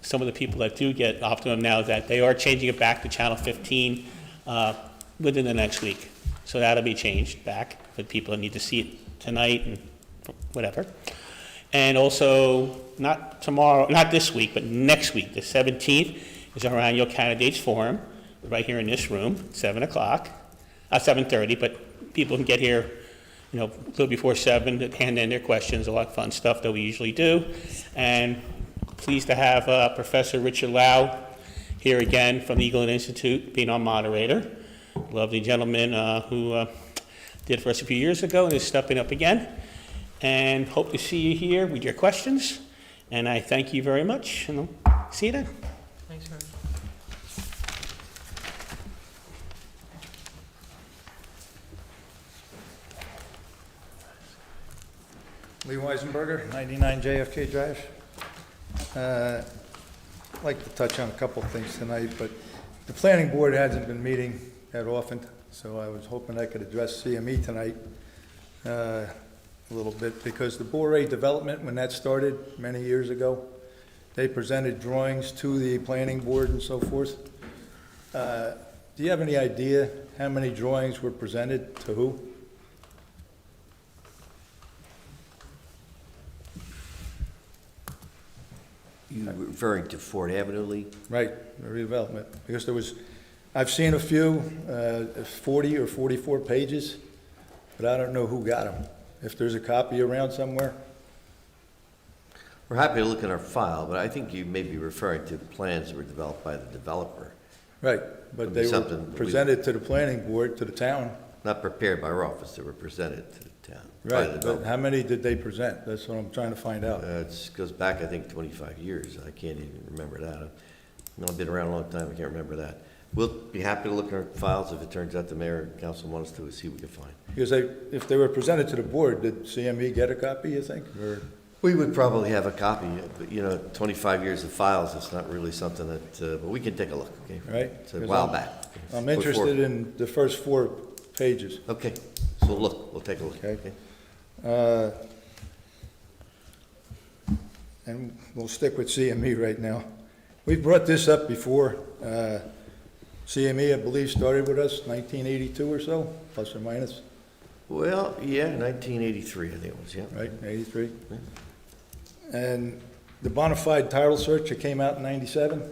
some of the people that do get Optimum now that they are changing it back to channel 15 within the next week. So that'll be changed back for people that need to see it tonight and whatever. And also, not tomorrow, not this week, but next week, the 17th, is our annual candidates forum, right here in this room, 7 o'clock, 7:30, but people can get here, a little before 7 to hand in their questions, a lot of fun stuff that we usually do. And pleased to have Professor Richard Lau here again from the Eagle Institute being our moderator. Lovely gentleman who did for us a few years ago and is stepping up again. And hope to see you here with your questions. And I thank you very much, and I'll see you then. Thanks, Rich. Lee Weisenberger, 99 JFK Drive. I'd like to touch on a couple of things tonight, but the planning board hasn't been meeting that often, so I was hoping I could address CME tonight a little bit, because the Borough development, when that started many years ago, they presented drawings to the planning board and so forth. Do you have any idea how many drawings were presented to who? You referring to Ford Avenue, Lee? Right, the redevelopment, because I've seen a few, 40 or 44 pages, but I don't know who got them. If there's a copy around somewhere. We're happy to look in our file, but I think you may be referring to plans that were developed by the developer. Right, but they were presented to the planning board, to the town. Not prepared by our office, they were presented to the town. Right, but how many did they present? That's what I'm trying to find out. It goes back, I think, 25 years. I can't even remember that. I've been around a long time, I can't remember that. We'll be happy to look in our files if it turns out the mayor and council want us to see what we can find. Because if they were presented to the board, did CME get a copy, you think? Or? We would probably have a copy, but 25 years of files, it's not really something that, but we can take a look, okay? Right. It's a while back. I'm interested in the first 4 pages. Okay, so we'll take a look. Okay. And we'll stick with CME right now. We've brought this up before. CME, I believe, started with us 1982 or so, plus or minus. Well, yeah, 1983, I think it was, yeah. Right, 83. Yeah. And the bona fide title search that came out in 97,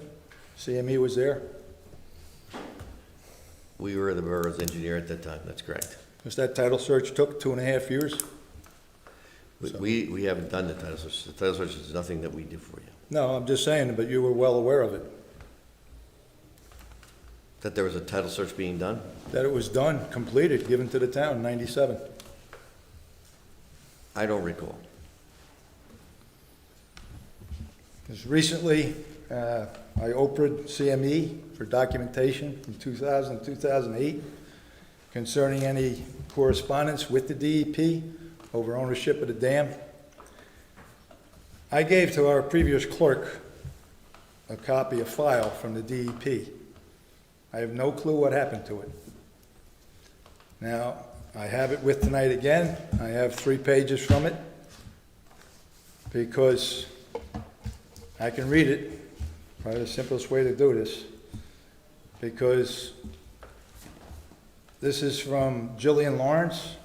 CME was there. We were the borough's engineer at that time, that's correct. Because that title search took 2.5 years. We haven't done the title search. The title search is nothing that we do for you. No, I'm just saying, but you were well aware of it. That there was a title search being done? That it was done, completed, given to the town in 97. I don't recall. Because recently, I Oprah'd CME for documentation from 2000 to 2008 concerning any correspondence with the DEP over ownership of the dam. I gave to our previous clerk a copy of file from the DEP. I have no clue what happened to it. Now, I have it with tonight again. I have 3 pages from it because I can read it. Probably the simplest way to do this. Because this is from Jillian Lawrence.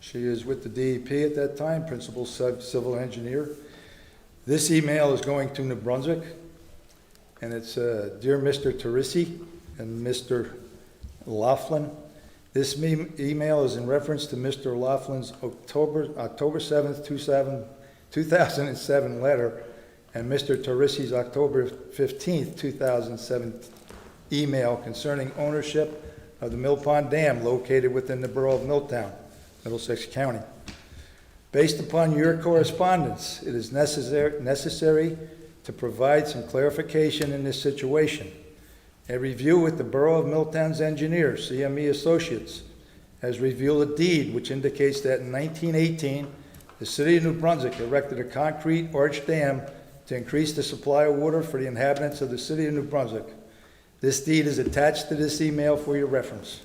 She is with the DEP at that time, Principal Civil Engineer. This email is going to New Brunswick, and it's Dear Mr. Teresi and Mr. Laughlin. This email is in reference to Mr. Laughlin's October 7th, 2007 letter and Mr. Teresi's October 15th, 2007 email concerning ownership of the Mill Pond Dam located within the Borough of Milltown, Middlesex County. Based upon your correspondence, it is necessary to provide some clarification in this situation. A review with the Borough of Milltown's engineer, CME Associates, has revealed a deed which indicates that in 1918, the City of New Brunswick erected a concrete arch dam to increase the supply of water for the inhabitants of the City of New Brunswick. This deed is attached to this email for your reference.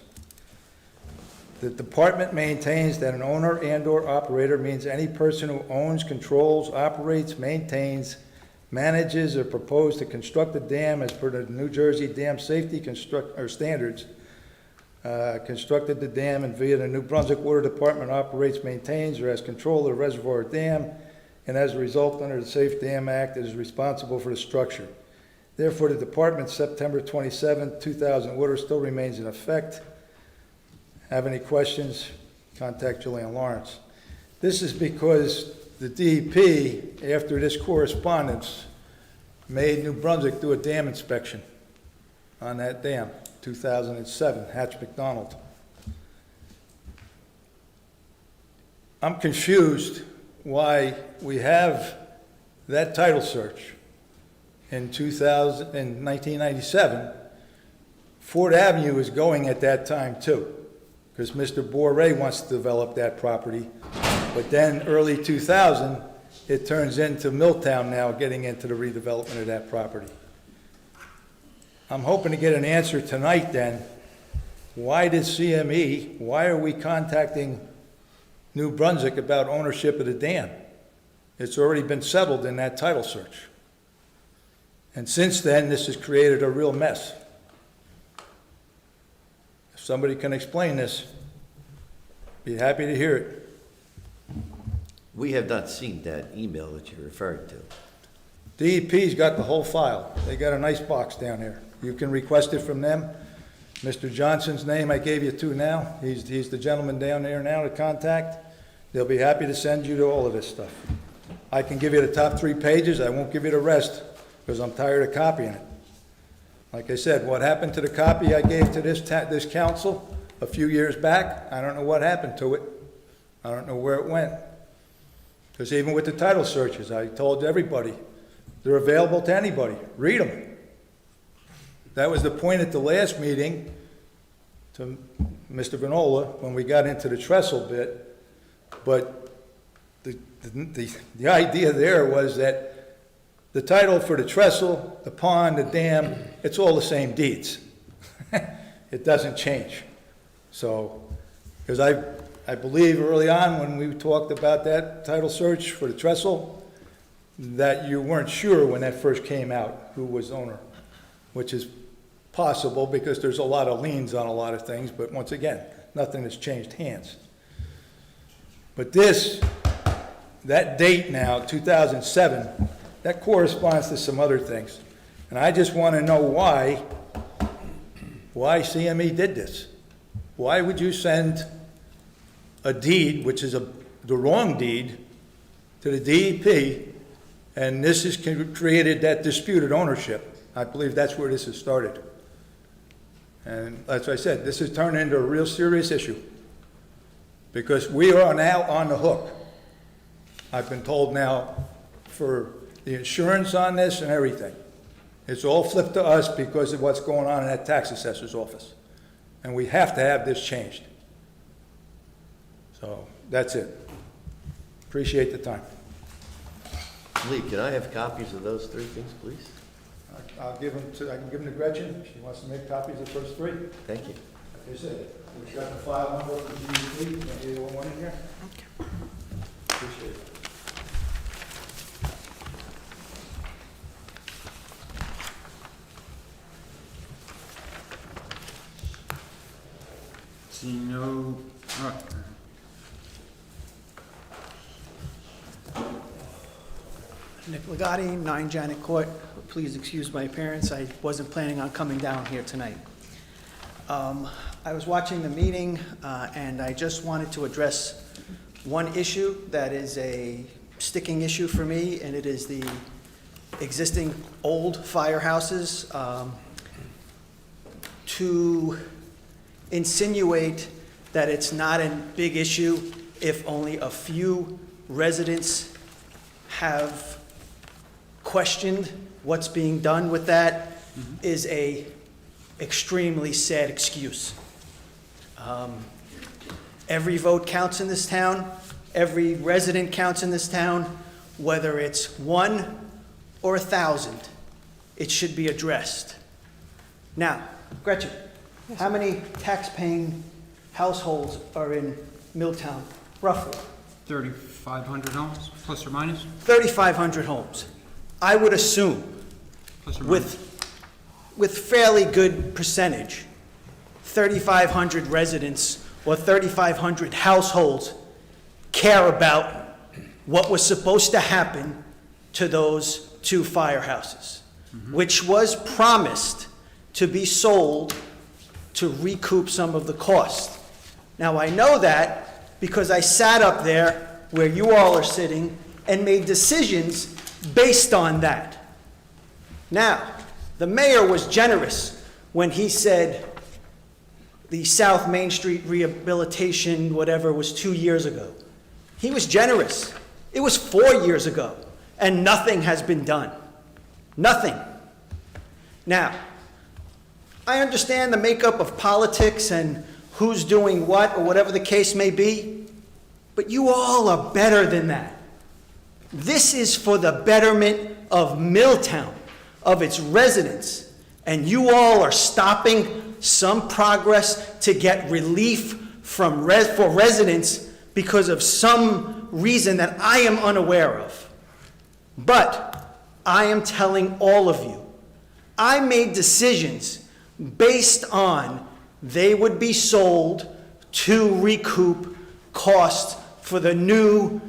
The department maintains that an owner and/or operator means any person who owns, controls, operates, maintains, manages, or proposes to construct a dam as per the New Jersey Dam Safety Standards, constructed the dam and via the New Brunswick Water Department operates, maintains, or has control of the reservoir dam, and as a result, under the Safe Dam Act, is responsible for the structure. Therefore, the department's September 27, 2000 order still remains in effect. Have any questions? Contact Jillian Lawrence. This is because the DEP, after this correspondence, made New Brunswick do a dam inspection on that dam, 2007, Hatch-McDonald. I'm confused why we have that title search in 1997. Ford Avenue is going at that time too, because Mr. Borough wants to develop that property. But then early 2000, it turns into Milltown now getting into the redevelopment of that property. I'm hoping to get an answer tonight then. Why did CME, why are we contacting New Brunswick about ownership of the dam? It's already been settled in that title search. And since then, this has created a real mess. If somebody can explain this, be happy to hear it. We have not seen that email that you're referring to. DEP's got the whole file. They got a nice box down here. You can request it from them. Mr. Johnson's name I gave you to now. He's the gentleman down there now to contact. They'll be happy to send you to all of this stuff. I can give you the top 3 pages. I won't give you the rest because I'm tired of copying it. Like I said, what happened to the copy I gave to this council a few years back, I don't know what happened to it. I don't know where it went. Because even with the title searches, I told everybody, they're available to anybody. Read them. That was the point at the last meeting to Mr. Vanola when we got into the trestle bit. But the idea there was that the title for the trestle, the pond, the dam, it's all the same deeds. It doesn't change. So, because I believe early on when we talked about that title search for the trestle, that you weren't sure when that first came out who was owner, which is possible because there's a lot of liens on a lot of things, but once again, nothing has changed hands. But that date now, 2007, that corresponds to some other things. And I just want to know why CME did this. Why would you send a deed, which is the wrong deed, to the DEP, and this has created that disputed ownership? I believe that's where this has started. And as I said, this has turned into a real serious issue because we are now on the hook. I've been told now for the insurance on this and everything. It's all flipped to us because of what's going on in that tax assessor's office. And we have to have this changed. So that's it. Appreciate the time. Lee, can I have copies of those 3 things, please? I can give them to Gretchen. She wants to make copies of the first 3. Thank you. They said, we got the file number for GDP, you want the one in here? Appreciate it. See no, Nick Legati, 9 Janet Court. Please excuse my appearance. I wasn't planning on coming down here tonight. I was watching the meeting, and I just wanted to address one issue that is a sticking issue for me, and it is the existing old firehouses. To insinuate that it's not a big issue if only a few residents have questioned what's being done with that is a extremely sad excuse. Every vote counts in this town. Every resident counts in this town. Whether it's 1 or 1,000, it should be addressed. Now, Gretchen, how many tax-paying households are in Milltown, roughly? 3,500 homes, plus or minus? 3,500 homes. I would assume, Plus or minus. with fairly good percentage, 3,500 residents or 3,500 households care about what was supposed to happen to those 2 firehouses, which was promised to be sold to recoup some of the cost. Now, I know that because I sat up there where you all are sitting and made decisions based on that. Now, the mayor was generous when he said the South Main Street rehabilitation, whatever, was 2 years ago. He was generous. It was 4 years ago, and nothing has been done. Nothing. Now, I understand the makeup of politics and who's doing what or whatever the case may be, but you all are better than that. This is for the betterment of Milltown, of its residents, and you all are stopping some progress to get relief from for residents because of some reason that I am unaware of. But I am telling all of you, I made decisions based on they would be sold to recoup costs for the new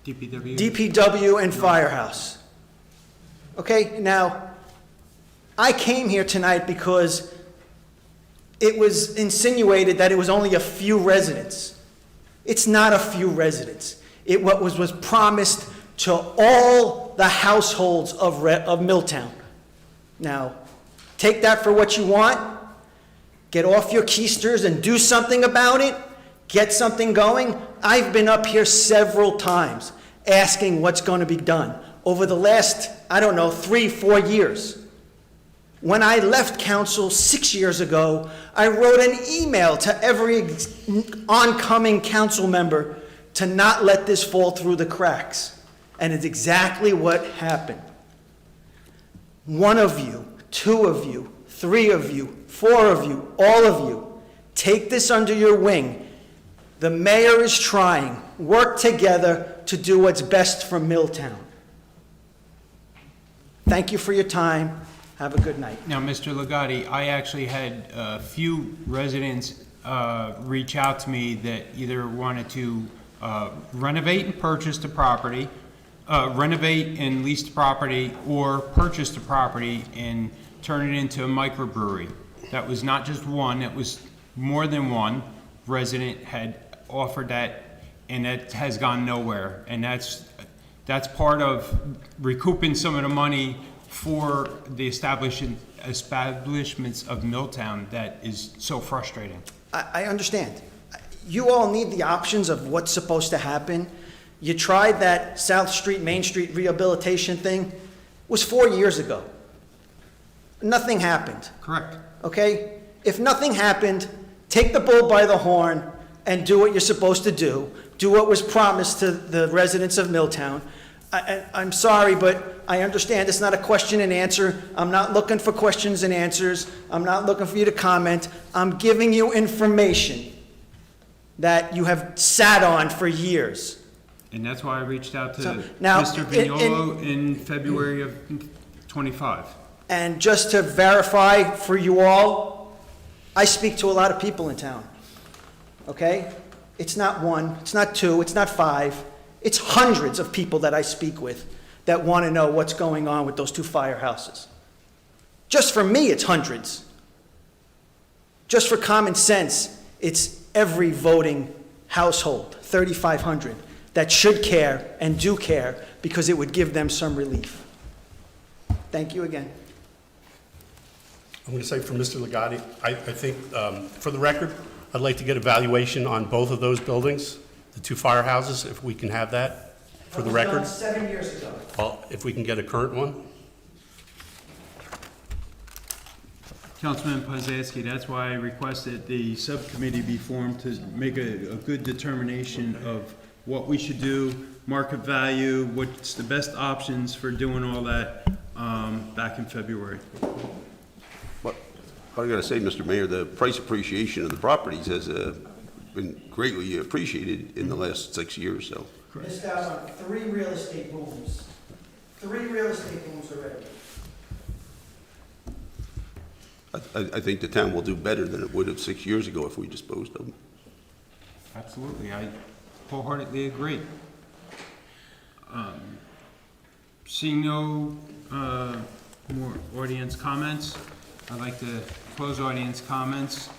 DPW and firehouse. Okay, now, I came here tonight because it was insinuated that it was only a few residents. It's not a few residents. It was promised to all the households of Milltown. Now, take that for what you want. Get off your keisters and do something about it. Get something going. I've been up here several times asking what's going to be done over the last, 3-4 years. When I left council 6 years ago, I wrote an email to every oncoming council member to not let this fall through the cracks. And it's exactly what happened. 1 of you, 2 of you, 3 of you, 4 of you, all of you, take this under your wing. The mayor is trying. Work together to do what's best for Milltown. Thank you for your time. Have a good night. Now, Mr. Legati, I actually had a few residents reach out to me that either wanted to renovate and purchase the property, renovate and lease the property, or purchase the property and turn it into a microbrewery. That was not just one, it was more than one resident had offered that, and that has gone nowhere. And that's part of recouping some of the money for the establishments of Milltown that is so frustrating. I understand. You all need the options of what's supposed to happen. You tried that South Street, Main Street rehabilitation thing. It was 4 years ago. Nothing happened. Correct. Okay? If nothing happened, take the bull by the horn and do what you're supposed to do. Do what was promised to the residents of Milltown. I'm sorry, but I understand it's not a question and answer. I'm not looking for questions and answers. I'm not looking for you to comment. I'm giving you information that you have sat on for years. And that's why I reached out to now, Mr. Vignolo in February of '25. And just to verify for you all, I speak to a lot of people in town, okay? It's not one, it's not two, it's not five. It's hundreds of people that I speak with that want to know what's going on with those two firehouses. Just for me, it's hundreds. Just for common sense, it's every voting household, 3,500, that should care and do care because it would give them some relief. Thank you again. I'm going to say for Mr. Legati, I think, for the record, I'd like to get a valuation on both of those buildings, the two firehouses, if we can have that for the record. That was done 7 years ago. Well, if we can get a current one. Councilman Pozeski, that's why I requested the subcommittee be formed to make a good determination of what we should do, market value, what's the best options for doing all that back in February. What I gotta say, Mr. Mayor, the price appreciation of the properties has been greatly appreciated in the last 6 years, so. Missed out on 3 real estate booms. 3 real estate booms already. I think the town will do better than it would have 6 years ago if we disposed of them. Absolutely, I wholeheartedly agree. Seeing no more audience comments, I'd like to close audience comments.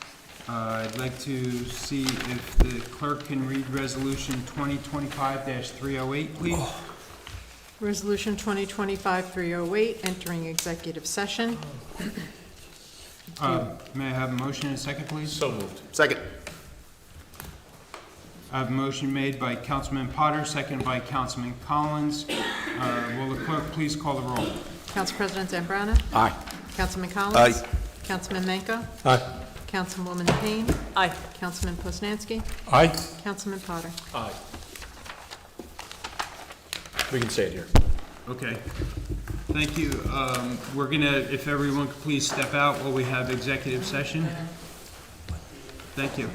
I'd like to see if the clerk can read Resolution 2025-308, please. Resolution 2025-308, entering executive session. May I have a motion and a second, please? So moved. Second. I have a motion made by Councilman Potter, seconded by Councilman Collins. Will the clerk please call the roll? Council President Zambrana? Aye. Councilman Collins? Aye. Councilman Menko? Aye. Councilwoman Payne? Aye. Councilman Poznanski? Aye. Councilman Potter? Aye. We can say it here. Okay. Thank you. We're gonna, if everyone could please step out while we have executive session. Thank you.